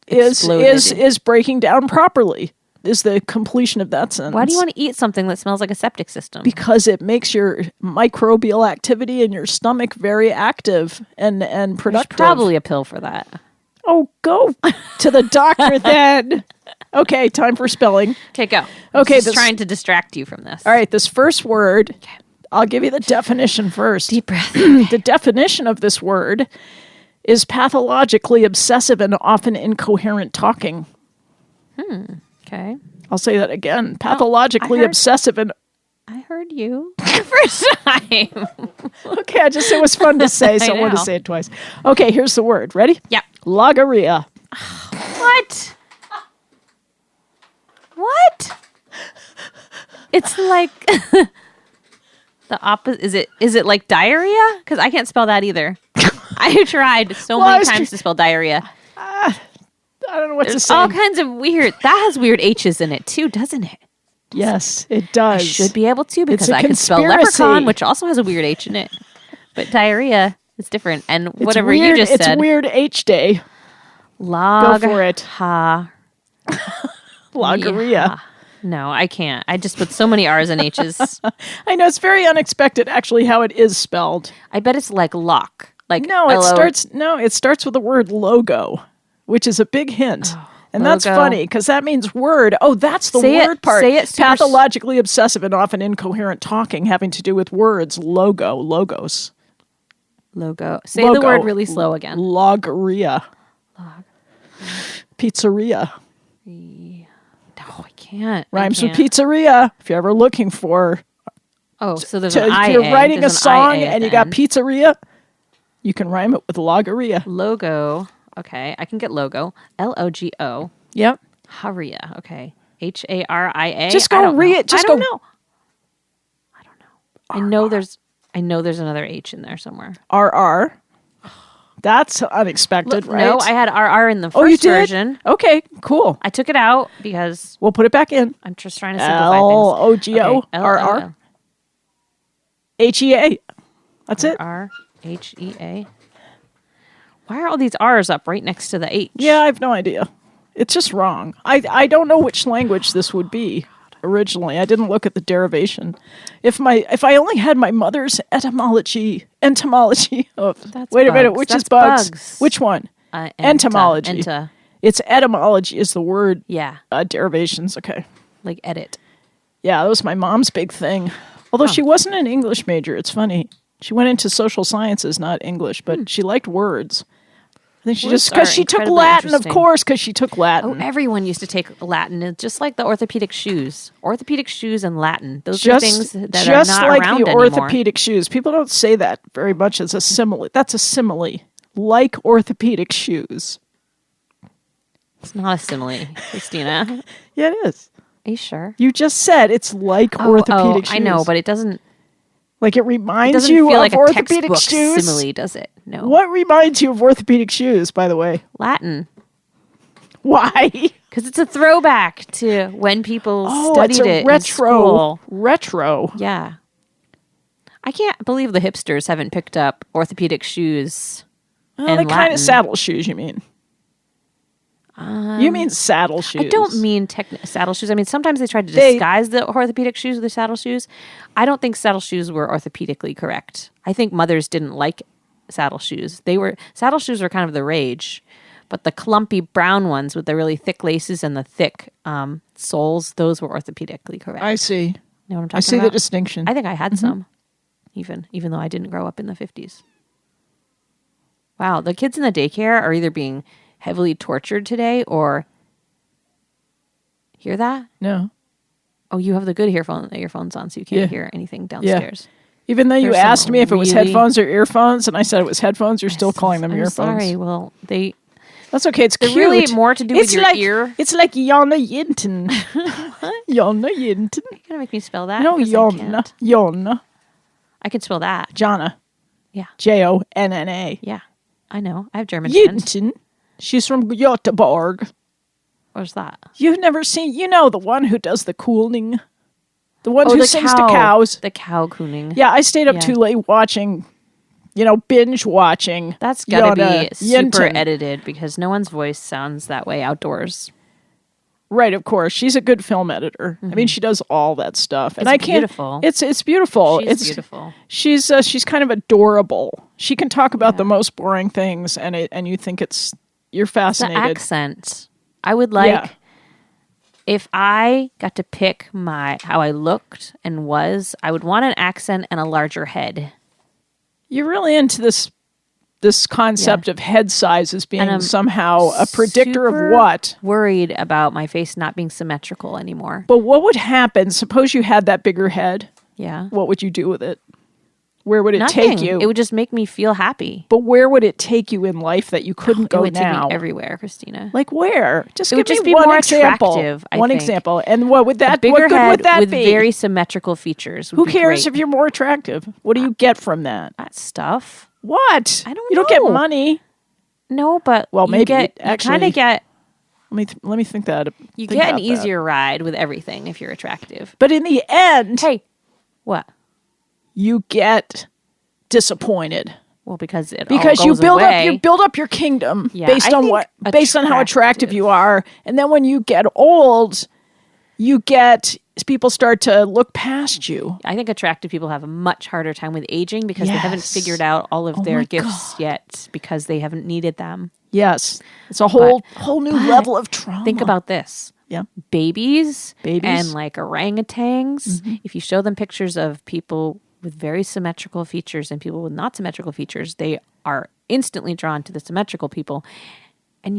A: Is
B: exploded.
A: breaking down properly. Is the completion of that sentence.
B: Why do you want to eat something that smells like a septic system?
A: Because it makes your microbial activity in your stomach very active and
B: There's
A: productive.
B: probably a pill for that.
A: Oh, go to the doctor then. Okay, time for spelling.
B: Okay, go.
A: Okay,
B: Just
A: this-
B: trying to distract you from this.
A: All right, this first word, I'll give you the definition first.
B: Deep breath.
A: The definition of this word is pathologically obsessive and often incoherent talking.
B: Okay.
A: I'll say that again. Pathologically
B: I heard-
A: obsessive and
B: I heard you the first time.
A: okay, it was fun to say, so I wanted to
B: know.
A: say it twice. Okay, here's the word. Ready?
B: Yeah.
A: Logorrhea.
B: What? What? It's like the opposite. Is it like diarrhea? Because I can't spell that either. I tried so
A: Well, I
B: many
A: was
B: times to spell diarrhea.
A: I don't know what to
B: There's
A: say.
B: all kinds of weird. That has weird H's in it too, doesn't it?
A: Yes, it does.
B: I should be able to because
A: a
B: I can spell
A: conspiracy.
B: leprechaun, which also has a weird H in it. But diarrhea is different. And
A: It's
B: whatever
A: weird,
B: you just said.
A: It's weird H day.
B: Log.
A: Go for it.
B: Ha.
A: Logorrhea.
B: Yeah. No, I can't. I just put so many R's and H's.
A: I know it's very unexpected actually how it is spelled.
B: I bet it's like lock. Like
A: No, it
B: LO.
A: starts with the word logo, which is a big hint. And that's
B: logo.
A: funny because that means word. Oh, that's the
B: Say it-
A: word part.
B: say it super
A: Pathologically obsessive and often incoherent talking having to do with words. Logos.
B: Logo. Say
A: Logo.
B: the word really slow again.
A: Logorrhea. Pizzeria.
B: No, I can't.
A: Rhymes
B: I
A: with
B: can't.
A: pizzeria. If you're ever looking for,
B: Oh, so there's
A: if
B: an IA.
A: you're writing a
B: There's an
A: song
B: IA
A: and you
B: at
A: got
B: the end.
A: pizzeria, you can rhyme it with logorrhea.
B: Logo. Okay, I can get logo. LOGO.
A: Yep.
B: Haria. Okay. HARIA.
A: Just
B: I
A: go
B: don't
A: read
B: know.
A: it. Just
B: I don't
A: go-
B: know. I don't know. I know there's another H in there somewhere.
A: RR. That's unexpected, right?
B: No, I had RR in the first
A: Oh, you did?
B: version.
A: Okay, cool.
B: I took it out because
A: We'll put it back in.
B: I'm just trying to simplify things.
A: LOGO.
B: Okay,
A: RR. HEA. That's it.
B: RHEA. Why are all these R's up right next to the H?
A: Yeah, I have no idea. It's just wrong. I don't know which language this would be originally. I didn't look at the derivation. If I only had my mother's entomology of
B: That's
A: wait a minute,
B: bugs.
A: which
B: That's
A: is bugs?
B: bugs.
A: Which one?
B: Entomology.
A: Entomology. It's etymology is the word
B: Yeah,
A: derivations. Okay.
B: like edit.
A: Yeah, that was my mom's big thing. Although she wasn't an English major. It's funny. She went into social sciences, not English, but she liked words. I think she just, because she took Latin, of course, because she took Latin.
B: Oh, everyone used to take Latin. It's just like the orthopedic shoes. Orthopedic shoes and Latin. Those are things that are not around anymore. Just like the
A: orthopedic shoes. People don't say that very much as a simile. That's a simile. Like orthopedic shoes.
B: It's not a simile, Kristina.
A: Yeah, it is.
B: Are you sure?
A: You just said it's like orthopedic shoes.
B: I know, but it doesn't.
A: Like it reminds you
B: feel
A: of
B: like
A: orthopedic
B: a
A: shoes?
B: simile, does it? No.
A: What reminds you of orthopedic shoes, by the way?
B: Latin.
A: Why?
B: Because it's a throwback to when people studied it in school.
A: Retro.
B: Yeah. I can't believe the hipsters haven't picked up orthopedic shoes.
A: Well, the kind of saddle shoes, you mean? You mean saddle shoes.
B: I don't mean saddle shoes. I mean, sometimes they try to disguise the orthopedic shoes with the saddle shoes. I don't think saddle shoes were orthopedically correct. I think mothers didn't like saddle shoes. Saddle shoes were kind of the rage, but the clumpy brown ones with the really thick laces and the thick soles, those were orthopedically correct.
A: I see.
B: You know what I'm talking about?
A: I see the distinction.
B: I think I had some, even though I didn't grow up in the 50s. Wow, the kids in the daycare are either being heavily tortured today or hear that?
A: No.
B: Oh, you have the good earphones on, so you can't hear anything downstairs.
A: Even though you asked me if it was headphones or earphones, and I said it was headphones, you're still calling them earphones.
B: Sorry, well,
A: that's okay. It's cute.
B: Really more to do with your ear.
A: It's like Jonna Jinton. Jonna Jinton.
B: You're gonna make me spell that?
A: No, Jonna. Jonna.
B: I can spell that.
A: Jonna.
B: Yeah.
A: Jonna.
B: Yeah, I know. I have German friends.
A: Jinton. She's from Göteborg.
B: What's that?
A: You've never seen, the one who does the cooning. The one who sings to cows.
B: The cow cooning.
A: Yeah, I stayed up too late watching, binge-watching.
B: That's got to be super
A: Jinton.
B: edited because no one's voice sounds that way outdoors.
A: Right, of course. She's a good film editor. I mean, she does all that stuff. And I can't.
B: Beautiful.
A: It's beautiful.
B: It's beautiful.
A: She's kind of adorable. She can talk about the most boring things, and you think you're fascinated.
B: The accent. I would like if I got to pick how I looked and was. I would want an accent and a larger head. You're
A: really into this concept of head size as being somehow a predictor of what?
B: Worried about my face not being symmetrical anymore.
A: But what would happen? Suppose you had that bigger head.
B: Yeah.
A: What would you do with it? Where would it
B: Nothing.
A: take you?
B: It would just make me feel happy.
A: But where would it take you in life that you couldn't go now?
B: It would take me everywhere, Kristina.
A: Like where? Just
B: it
A: give
B: would
A: me
B: just be
A: one
B: more
A: example.
B: Attractive,
A: One example. And what would that?
B: A bigger
A: what good
B: head
A: would that
B: with
A: be?
B: Very symmetrical features.
A: Who cares if you're more attractive? What do you get from that?
B: That stuff.
A: What?
B: I don't know.
A: You don't get money.
B: No, but
A: maybe
B: you kind of get.
A: Let me think that.
B: You get an easier ride with everything if you're attractive.
A: But in the end,
B: hey, what?
A: You get disappointed.
B: Well, because
A: you build up your kingdom based on how attractive you are, and then when you get old, people start to look past you.
B: I think attractive people have a much harder time with aging because they haven't figured out all of their gifts yet because they haven't needed them.
A: Yes, it's a whole new level of trauma.
B: Think about this.
A: Yeah,
B: babies and like orangutans. Mm-hmm. If you show them pictures of people with very symmetrical features and people with not symmetrical features, they are instantly drawn to the symmetrical people. And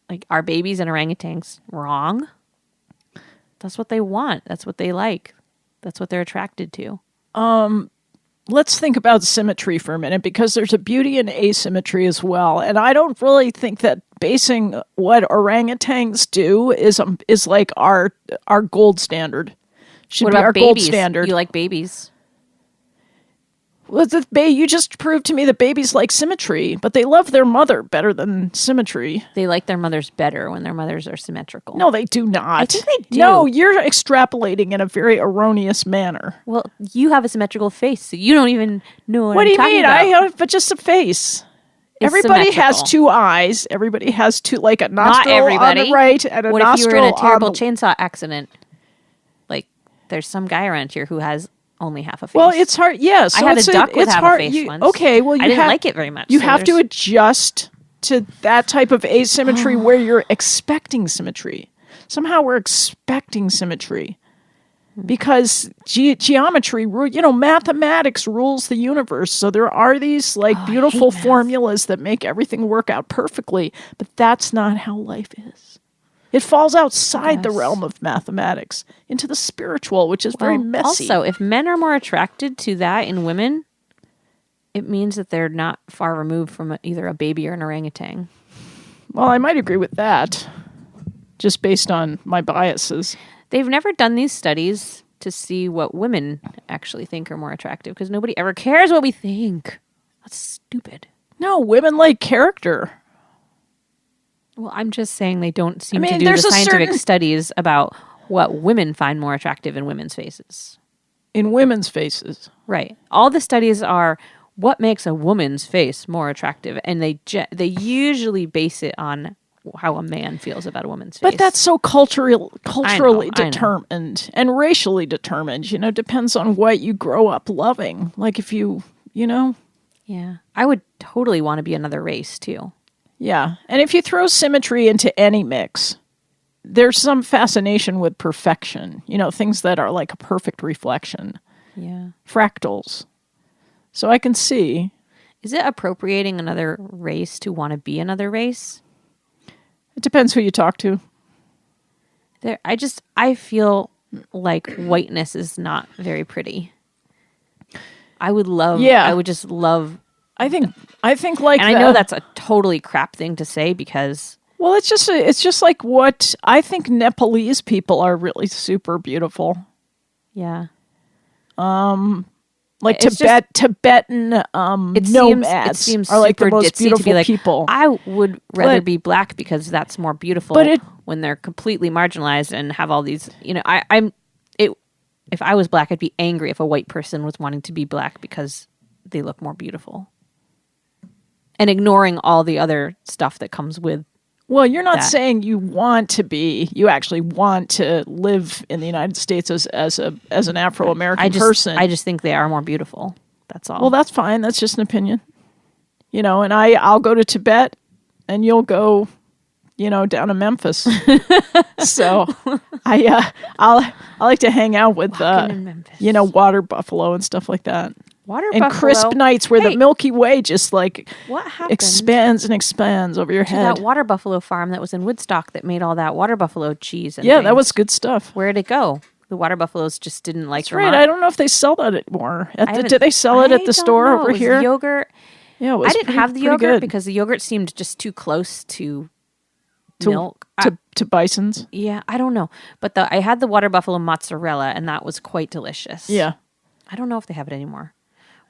B: like, are babies and orangutans wrong? That's what they want. That's what they like. That's what they're attracted to.
A: Let's think about symmetry for a minute, because there's a beauty in asymmetry as well. And I don't really think that basing what orangutans do is like our gold standard. Should be our gold standard.
B: You like babies?
A: Well, you just proved to me that babies like symmetry, but they love their mother better than symmetry.
B: They like their mothers better when their mothers are symmetrical.
A: No, they do not.
B: I think they do.
A: No, you're extrapolating in a very erroneous manner.
B: Well, you have a symmetrical face, so you don't even know what
A: I'm
B: talking
A: talking
B: about.
A: I have but just a face. Everybody has two eyes. Everybody has two, like a nostril on the right and a nostril on the...
B: What if you were in a terrible chainsaw accident? Like, there's some guy around here who has only half a face.
A: Well, it's hard. Yeah, so
B: I had a duck with half a face once.
A: Okay, well,
B: I didn't like it very much.
A: You have to adjust to that type of asymmetry where you're expecting symmetry. Somehow we're expecting symmetry. because geometry, mathematics rules the universe. So there are these beautiful formulas that make everything work out perfectly, but that's not how life is. It falls outside the realm of mathematics into the spiritual, which is very messy.
B: Also, if men are more attracted to that in women, it means that they're not far removed from either a baby or an orangutan.
A: Well, I might agree with that, just based on my biases.
B: They've never done these studies to see what women actually think are more attractive, because nobody ever cares what we think. That's stupid.
A: No, women like character.
B: Well, I'm just saying they don't seem to do the scientific studies about what women find more attractive in women's faces.
A: In women's faces.
B: Right. All the studies are what makes a woman's face more attractive, and they usually base it on how a man feels about a woman's face.
A: But that's so culturally determined and racially determined. Depends on what you grow up loving. Like if you.
B: Yeah. I would totally want to be another race, too.
A: Yeah. And if you throw symmetry into any mix, there's some fascination with perfection. Things that are like a perfect reflection.
B: Yeah.
A: Fractals. So I can see.
B: Is it appropriating another race to want to be another race?
A: It depends who you talk to.
B: I feel like whiteness is not very pretty. I would just love.
A: I think like,
B: and I know that's a totally crap thing to say because.
A: Well, it's just like what I think Nepalese people are really super beautiful.
B: Yeah.
A: Like Tibetan nomads are like the most beautiful people.
B: I would rather be black because that's more beautiful when they're completely marginalized and have all these, if I was black, I'd be angry if a white person was wanting to be black because they look more beautiful. And ignoring all the other stuff that comes with.
A: Well, you're not saying you actually want to live in the United States as an Afro-American person.
B: I just think they are more beautiful. That's all.
A: Well, that's fine. That's just an opinion. And I'll go to Tibet and you'll go, down to Memphis. So I like to hang out with, water buffalo and stuff like that. And crisp nights where the Milky Way just what expands and expands over your head.
B: That water buffalo farm that was in Woodstock that made all that water buffalo cheese. And
A: that was good stuff.
B: Where'd it go? The water buffaloes just didn't like Vermont.
A: Right. I don't know if they sell that anymore. Did they sell it at the store over here?
B: Yogurt.
A: Yeah, it was
B: I didn't have the yogurt because the yogurt seemed just too close to milk.
A: To bisons?
B: Yeah, I don't know. But I had the water buffalo mozzarella, and that was quite delicious.
A: Yeah.
B: I don't know if they have it anymore.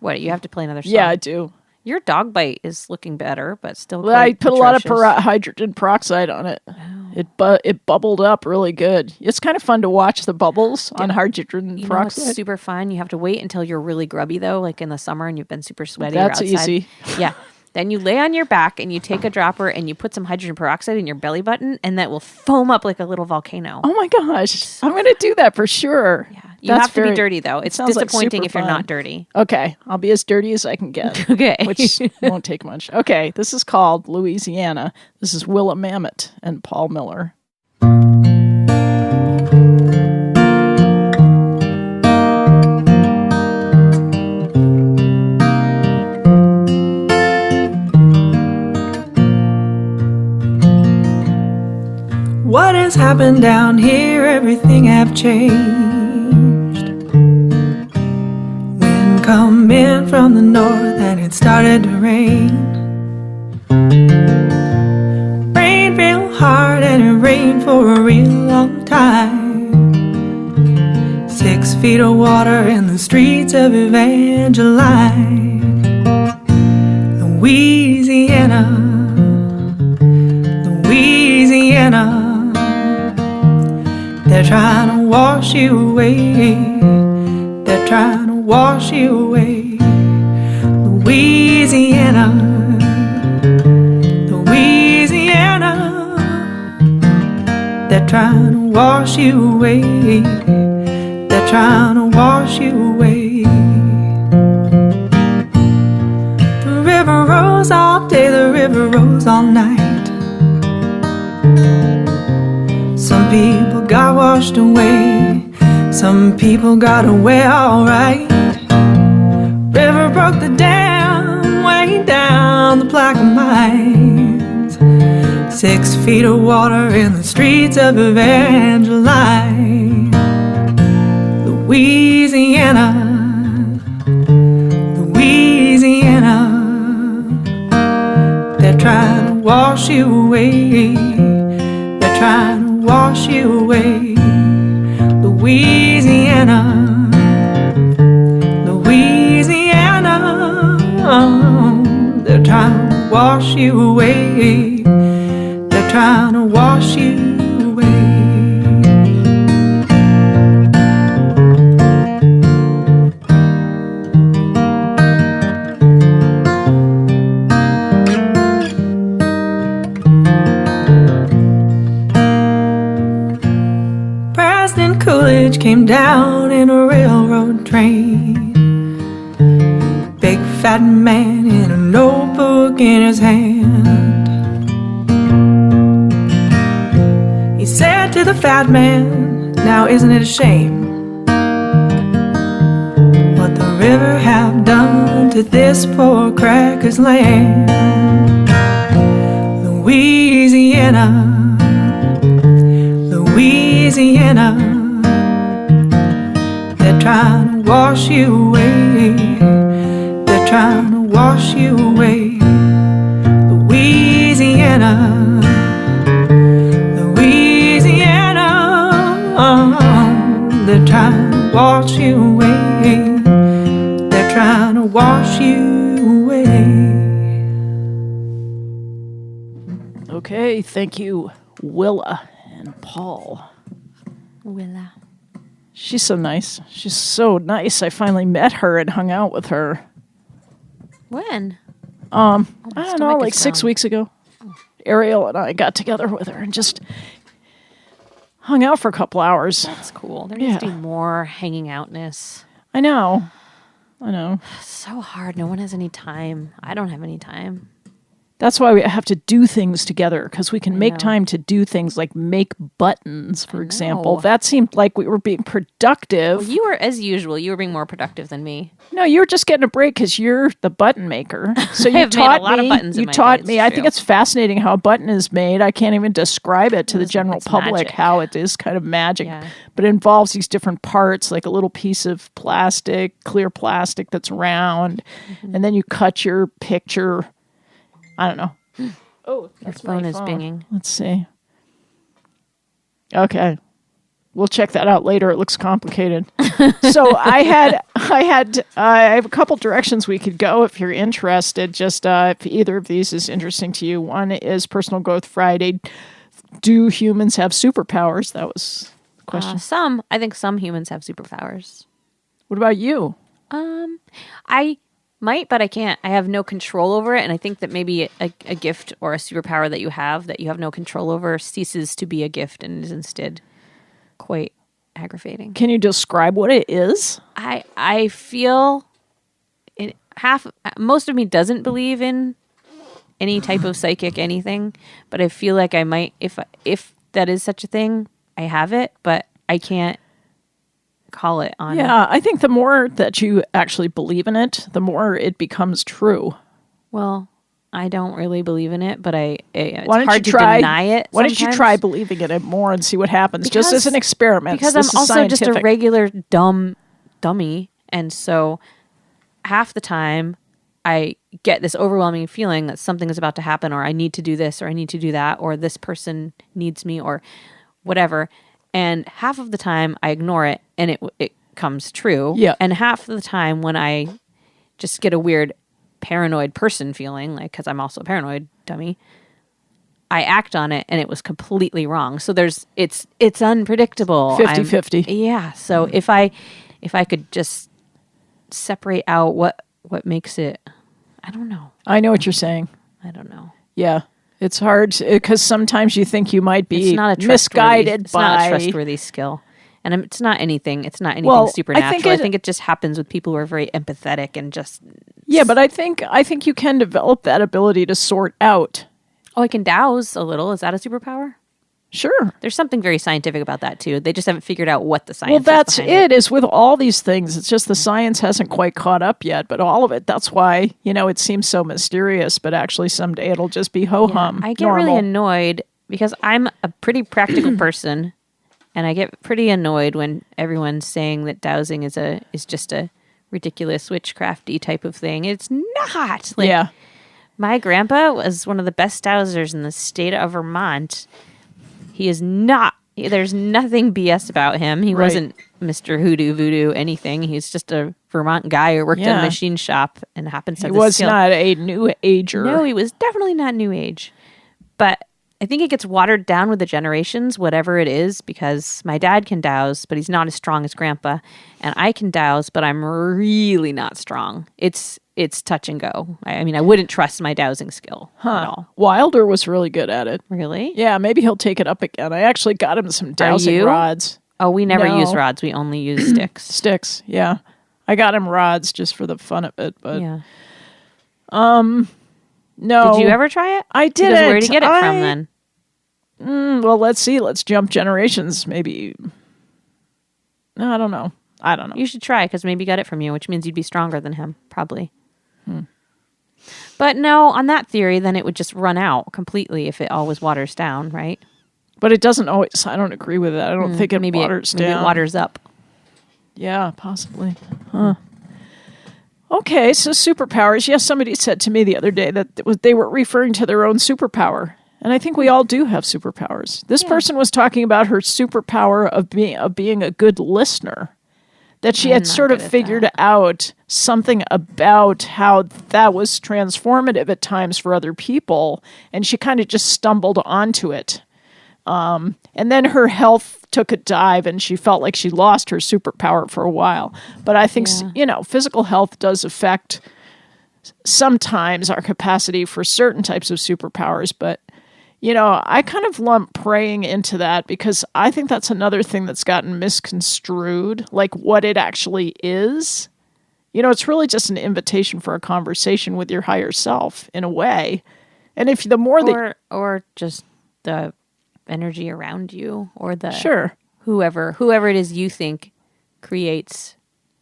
B: What, you have to play another song?
A: Yeah, I do.
B: Your dog bite is looking better, but still quite
A: I put
B: atrocious.
A: a lot of hydrogen peroxide on it. Oh. It bubbled up really good. It's kind of fun to watch the bubbles on hydrogen peroxide.
B: It's super fun. You have to wait until you're really grubby, though, like in the summer, and you've been super sweaty.
A: That's
B: or outside.
A: easy.
B: Yeah. Then you lay on your back, and you take a dropper, and you put some hydrogen peroxide in your belly button, and that will foam up like a little volcano.
A: Oh, my gosh. I'm going to do that for sure.
B: Yeah. You have to be dirty, though. It's disappointing if you're not dirty.
A: Okay. I'll be as dirty as I can get.
B: Okay.
A: Which won't take much. Okay. This is called Louisiana. This is Willa Mammoth and Paul Miller.
D: What has happened down here? Everything have changed. Wind come in from the north and it started to rain. Rained real hard and it rained for a real long time. 6 feet of water in the streets of Evangeline, Louisiana, Louisiana. They're trying to wash you away. They're trying to wash you away. Louisiana, Louisiana. They're trying to wash you away. They're trying to wash you away. The river rose all day, the river rose all night. Some people got washed away. Some people got away alright. River broke the dam way down the Plaquemines. 6 feet of water in the streets of Evangeline. Louisiana, Louisiana. They're trying to wash you away. They're trying to wash you away. Louisiana, Louisiana. They're trying to wash you away. They're trying to wash you away. President Coolidge came down in a railroad train. Big fat man in a notebook in his hand. He said to the fat man, now isn't it a shame what the river have done to this poor cracker's land? Louisiana, Louisiana. They're trying to wash you away. They're trying to wash you away. Louisiana, Louisiana. They're trying to wash you away. They're trying to wash you away.
A: Okay, thank you, Willa and Paul.
B: Willa.
A: She's so nice. She's so nice. I finally met her and hung out with her.
B: When?
A: I don't know,
B: stomach
A: like
B: is
A: 6
B: growling.
A: weeks ago. Ariel and I got together with her and just hung out for a couple hours.
B: That's cool. There needs to be
A: Yeah.
B: more hanging outness.
A: I know. I know.
B: It's so hard. No one has any time. I don't have any time.
A: That's why we have to do things together, because we can make
B: know.
A: time to do things like make buttons, for example.
B: know.
A: That seemed like we were being productive.
B: Well, you were, as usual, you were being more productive than me.
A: No, you were just getting a break because you're the button maker. So you
B: have made a
A: taught
B: lot of
A: me.
B: buttons in
A: You
B: my
A: taught
B: day,
A: me.
B: it's
A: I
B: true.
A: think it's fascinating how a button is made. I can't even describe it to the general
B: it's
A: public
B: magic.
A: how it is kind of magic.
B: Yeah.
A: But it involves these different parts, like a little piece of plastic, clear plastic that's round, and then you cut your picture. I don't know. Oh, that's
B: phone
A: my
B: is binging.
A: Let's see. Okay. We'll check that out later. It looks complicated. So I have a couple directions we could go if you're interested. Just if either of these is interesting to you. One is Personal Growth Friday. Do humans have superpowers? That was the question.
B: I think some humans have superpowers.
A: What about you?
B: I might, but I can't. I have no control over it, and I think that maybe a gift or a superpower that you have no control over ceases to be a gift and is instead quite aggravating.
A: Can you describe what it is?
B: I feel most of me doesn't believe in any type of psychic anything, but I feel like I might, if that is such a thing, I have it, but I can't call it on.
A: Yeah, I think the more that you actually believe in it, the more it becomes true.
B: Well, I don't really believe in it, but it's
A: Why don't
B: hard
A: you
B: to
A: try,
B: deny it.
A: Why don't you
B: sometimes.
A: try believing in it more and see what happens, just as an experiment?
B: Because
A: This
B: I'm
A: is
B: also just a
A: scientific.
B: regular dummy, and so half the time I get this overwhelming feeling that something is about to happen, or I need to do this, or I need to do that, or this person needs me, or whatever. And half of the time I ignore it, and it comes true.
A: Yeah.
B: And half of the time when I just get a weird paranoid person feeling, like, because I'm also a paranoid dummy, I act on it and it was completely wrong. So it's unpredictable.
A: 50-50.
B: Yeah. So if I could just separate out what makes it, I don't know.
A: I know what you're saying.
B: I don't know.
A: Yeah. It's hard because sometimes you think you might be
B: It's not a
A: misguided
B: it's not
A: by...
B: a trustworthy skill. And it's not anything
A: Well,
B: supernatural.
A: I think
B: it just happens with people who are very empathetic and just...
A: Yeah, but I think you can develop that ability to sort out.
B: Oh, I can douse a little. Is that a superpower?
A: Sure.
B: There's something very scientific about that too. They just haven't figured out what the science
A: Well,
B: is
A: that's
B: behind
A: it, is with all these things. It's just the science hasn't quite caught up yet, but all of it, that's why, it seems so mysterious, but actually someday it'll just be ho-hum.
B: I get
A: normal.
B: really annoyed because I'm a pretty practical person, and I get pretty annoyed when everyone's saying that dowsing is just a ridiculous witchcrafty type of thing. It's not.
A: Yeah.
B: My grandpa was one of the best dowsers in the state of Vermont. He is not. There's nothing BS about him. He wasn't Mr. Hoodoo, Voodoo, anything. He's just a Vermont guy who worked in a machine shop and happens to have
A: He was
B: skill.
A: not a new ager.
B: No, he was definitely not new age. But I think it gets watered down with the generations, whatever it is, because my dad can douse, but he's not as strong as grandpa. And I can douse, but I'm really not strong. It's touch and go. I mean, I wouldn't trust my dowsing skill at all.
A: Wilder was really good at it.
B: Really?
A: Yeah, maybe he'll take it up again. I actually got him some dowsing
B: you?
A: rods.
B: Oh, we never
A: No.
B: use rods. We only use sticks.
A: Sticks, yeah. I got him rods just for the fun of it, but
B: Yeah.
A: no.
B: Did you ever try it?
A: I didn't.
B: Because where to get it from then?
A: Well, let's see. Let's jump generations. Maybe. No, I don't know.
B: You should try because maybe he got it from you, which means you'd be stronger than him, probably. But no, on that theory, then it would just run out completely if it always waters down, right?
A: But it doesn't always. I don't agree with that. I don't think it waters down.
B: Maybe it waters up.
A: Yeah, possibly. Huh. Okay, so superpowers. Yes, somebody said to me the other day that they were referring to their own superpower. And I think we all do have superpowers. This person was talking about her superpower of being a good listener. That she had sort of figured out something about how that was transformative at times for other people. And she kind of just stumbled onto it. And then her health took a dive and she felt like she lost her superpower for a while. But I think, physical health does affect sometimes our capacity for certain types of superpowers. But, I kind of lump praying into that because I think that's another thing that's gotten misconstrued, like what it actually is. It's really just an invitation for a conversation with your higher self in a way. And if the more
B: or just the energy around you or the whoever it is you think creates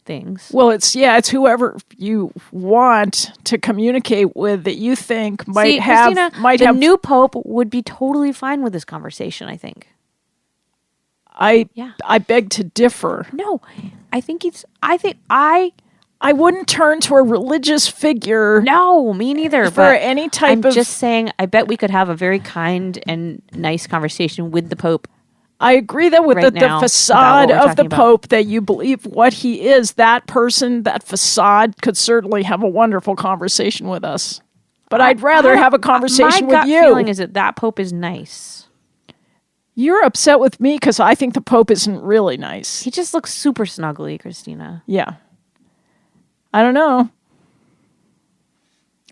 B: things.
A: Well, it's whoever you want to communicate with that you think might have
B: Kristina, the new pope would be totally fine with this conversation, I think.
A: I beg to differ.
B: No, I
A: wouldn't turn to a religious figure.
B: No, me neither.
A: For any type of...
B: I'm just saying, I bet we could have a very kind and nice conversation with the Pope.
A: I agree that with the facade of the Pope, that you believe what he is, that person, that facade could certainly have a wonderful conversation with us. But I'd rather have a conversation with you.
B: My gut feeling is that Pope is nice.
A: You're upset with me because I think the Pope isn't really nice.
B: He just looks super snuggly, Kristina.
A: Yeah. I don't know.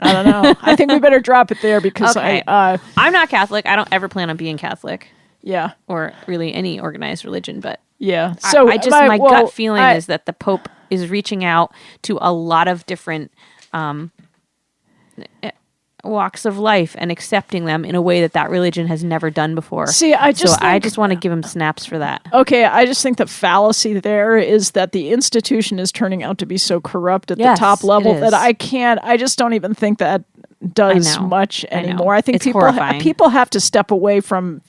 A: I think we better drop it there because
B: I'm not Catholic. I don't ever plan on being Catholic.
A: Yeah.
B: Or really any organized religion, but
A: yeah. So
B: my gut feeling is that the Pope is reaching out to a lot of different walks of life and accepting them in a way that religion has never done before.
A: See, I just
B: want to give him snaps for that.
A: Okay, I just think the fallacy there is that the institution is turning out to be so corrupt at the top level that I just don't even think that does much anymore. I think people have to step away from,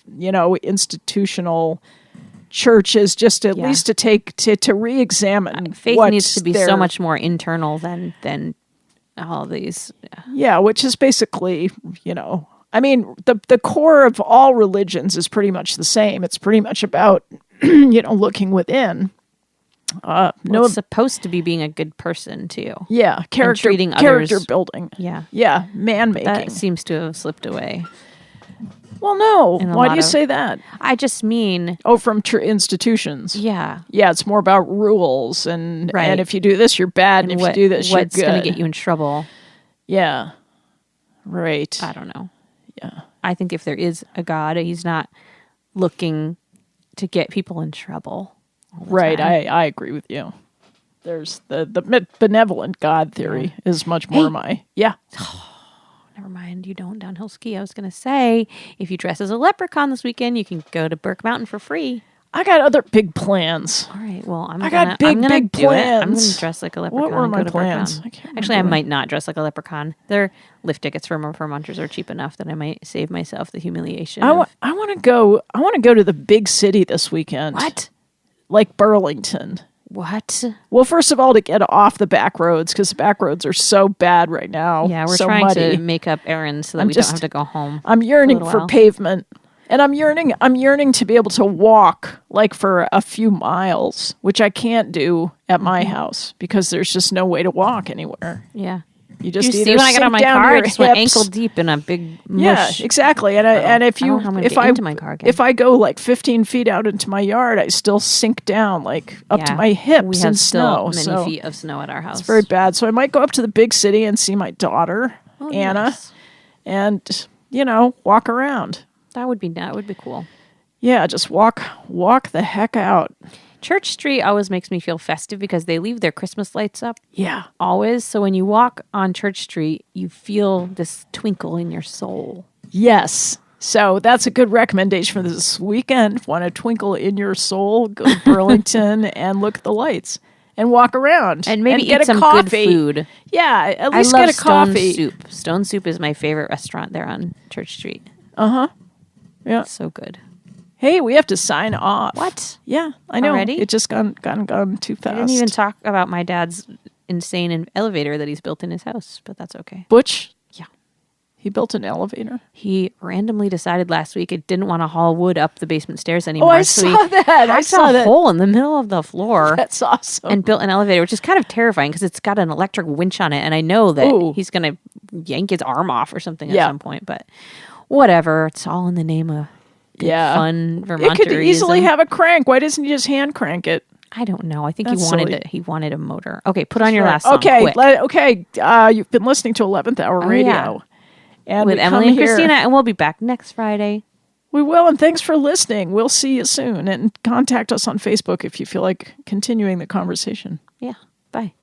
A: institutional churches just at least to re-examine
B: faith needs to be so much more internal than all these.
A: Yeah, which is basically, the core of all religions is pretty much the same. It's pretty much about, looking within.
B: It's supposed to be being a good person too.
A: Yeah, character building.
B: Yeah,
A: man making.
B: That seems to have slipped away.
A: Well, no. Why do you say that?
B: I just mean...
A: from institutions.
B: Yeah.
A: Yeah, it's more about rules, and if you do this, you're bad, and if you do this, you're good.
B: What's going to get you in trouble?
A: Yeah. Right.
B: I don't know.
A: Yeah.
B: I think if there is a God, he's not looking to get people in trouble.
A: Right, I agree with you. There's the benevolent God theory is much more my... Yeah.
B: never mind. You don't downhill ski. I was going to say, if you dress as a leprechaun this weekend, you can go to Burke Mountain for free.
A: I got other big plans.
B: All right. Well, I'm
A: got
B: gonna
A: big
B: do it.
A: plans.
B: I'm going to dress like a leprechaun.
A: What were
B: and
A: my
B: go to Burke
A: plans?
B: Mountain. Actually, I might not dress like a leprechaun. Their lift tickets for Vermonters are cheap enough that I might save myself the humiliation.
A: I want to go. I want to go to the big city this weekend.
B: What?
A: Like Burlington.
B: What?
A: Well, first of all, to get off the back roads, because the back roads are so bad right now.
B: Yeah, we're
A: so
B: trying
A: muddy.
B: to make up errands so that we don't have to go home.
A: I'm yearning
B: a little
A: for
B: while.
A: pavement. And I'm yearning to be able to walk like for a few miles, which I can't do at my house because there's just no way to walk anywhere.
B: Yeah.
A: You just
B: you
A: either
B: see when I got on my
A: sink down
B: car,
A: to
B: I
A: your
B: just went
A: hips.
B: ankle deep in a big mush.
A: Yeah, exactly. And if
B: I
A: you
B: don't know how I'm gonna
A: if
B: get
A: I
B: into my car again.
A: if I go like 15 feet out into my yard, I still sink down like up to my hips
B: we have
A: in
B: still
A: snow.
B: many feet of snow at our house.
A: It's very bad. So I might go up to the big city and see my daughter, Anna,
B: nice.
A: and walk around.
B: That would be cool.
A: Yeah, just walk the heck out.
B: Church Street always makes me feel festive because they leave their Christmas lights up.
A: Yeah.
B: Always. So when you walk on Church Street, you feel this twinkle in your soul.
A: Yes. So that's a good recommendation for this weekend. Want a twinkle in your soul? Go to Burlington and look at the lights and walk around.
B: And maybe
A: get
B: eat some
A: coffee.
B: good food.
A: Yeah, at
B: I
A: least
B: love
A: get a coffee.
B: Stone Soup. Stone Soup is my favorite restaurant there on Church Street.
A: Yeah.
B: It's so good.
A: Hey, we have to sign off.
B: What?
A: Yeah, I know.
B: Already?
A: It just gone too fast.
B: I didn't even talk about my dad's insane elevator that he's built in his house, but that's okay.
A: Butch?
B: Yeah.
A: He built an elevator?
B: He randomly decided last week it didn't want to haul wood up the basement stairs anymore.
A: Oh, I saw that. I saw
B: a
A: that.
B: hole in the middle of the floor.
A: That's awesome.
B: And built an elevator, which is kind of terrifying because it's got an electric winch on it. And I know that he's going to yank his arm off or something at some point. But whatever. It's all in the name of fun Vermonterism.
A: It could easily have a crank. Why doesn't he just hand crank it?
B: I don't know. I think
A: That's silly.
B: he wanted a motor. Okay, put on your last song.
A: Okay,
B: quick.
A: you've been listening to 11th Hour Radio. And
B: with
A: we
B: Emily
A: come
B: and
A: here-
B: Kristina, and we'll be back next Friday.
A: We will, and thanks for listening. We'll see you soon. And contact us on Facebook if you feel like continuing the conversation.
B: Yeah, bye.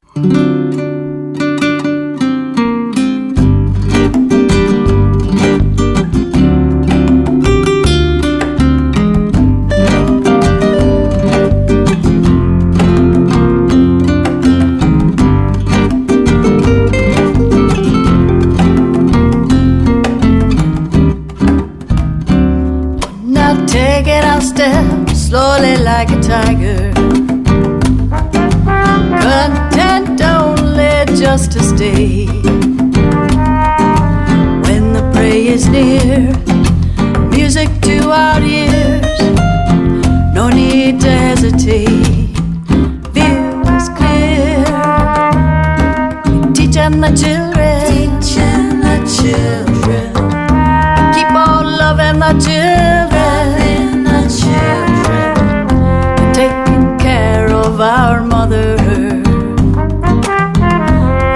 E: Now take it out, step slowly like a tiger. Content only just to stay. When the prey is near, music to our ears. No need to hesitate. View is clear. Teaching the children. Teaching the children. Keep on loving the children. The children. Taking care of our mother.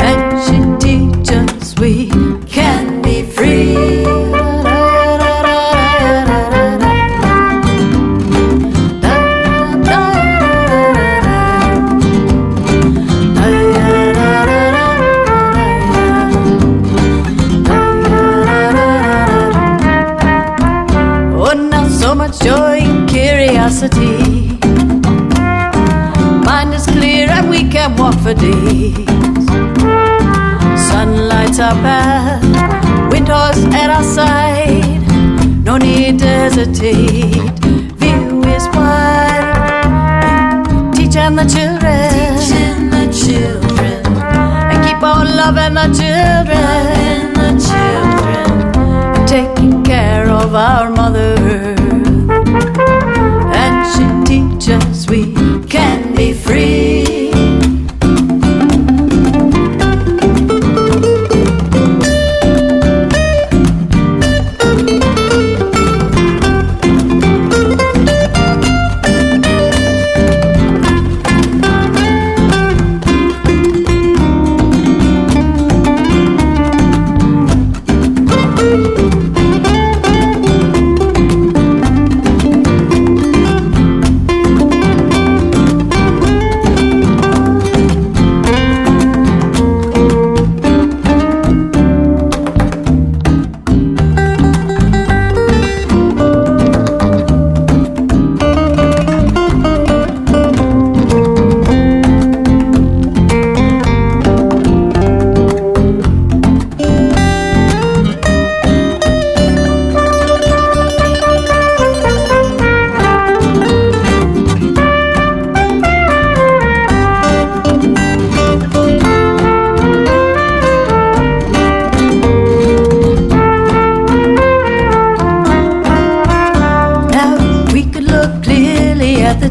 E: And she teaches we can be free. So much joy and curiosity. Mind is clear and we can walk for days. Sun lights our path, wind horse at our side. No need to hesitate. View is wide. Teaching the children. Teaching the children. And keep on loving the children. The children. Taking care of our mother. And she teaches we can be free.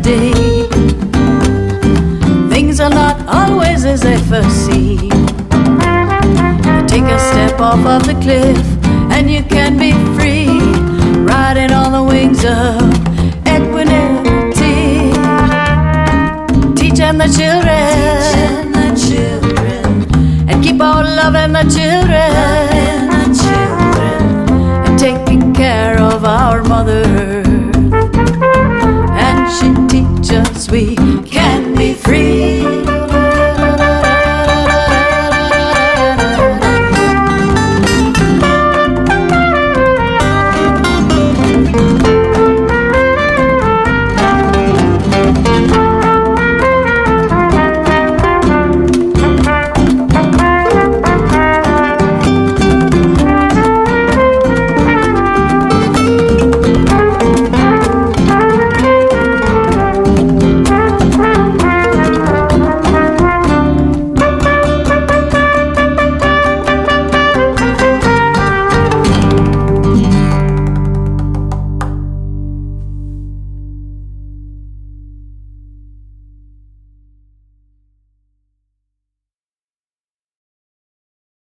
E: day. Things are not always as they first seem. You take a step off of the cliff and you can be free, riding on the wings of equanimity. Teaching the children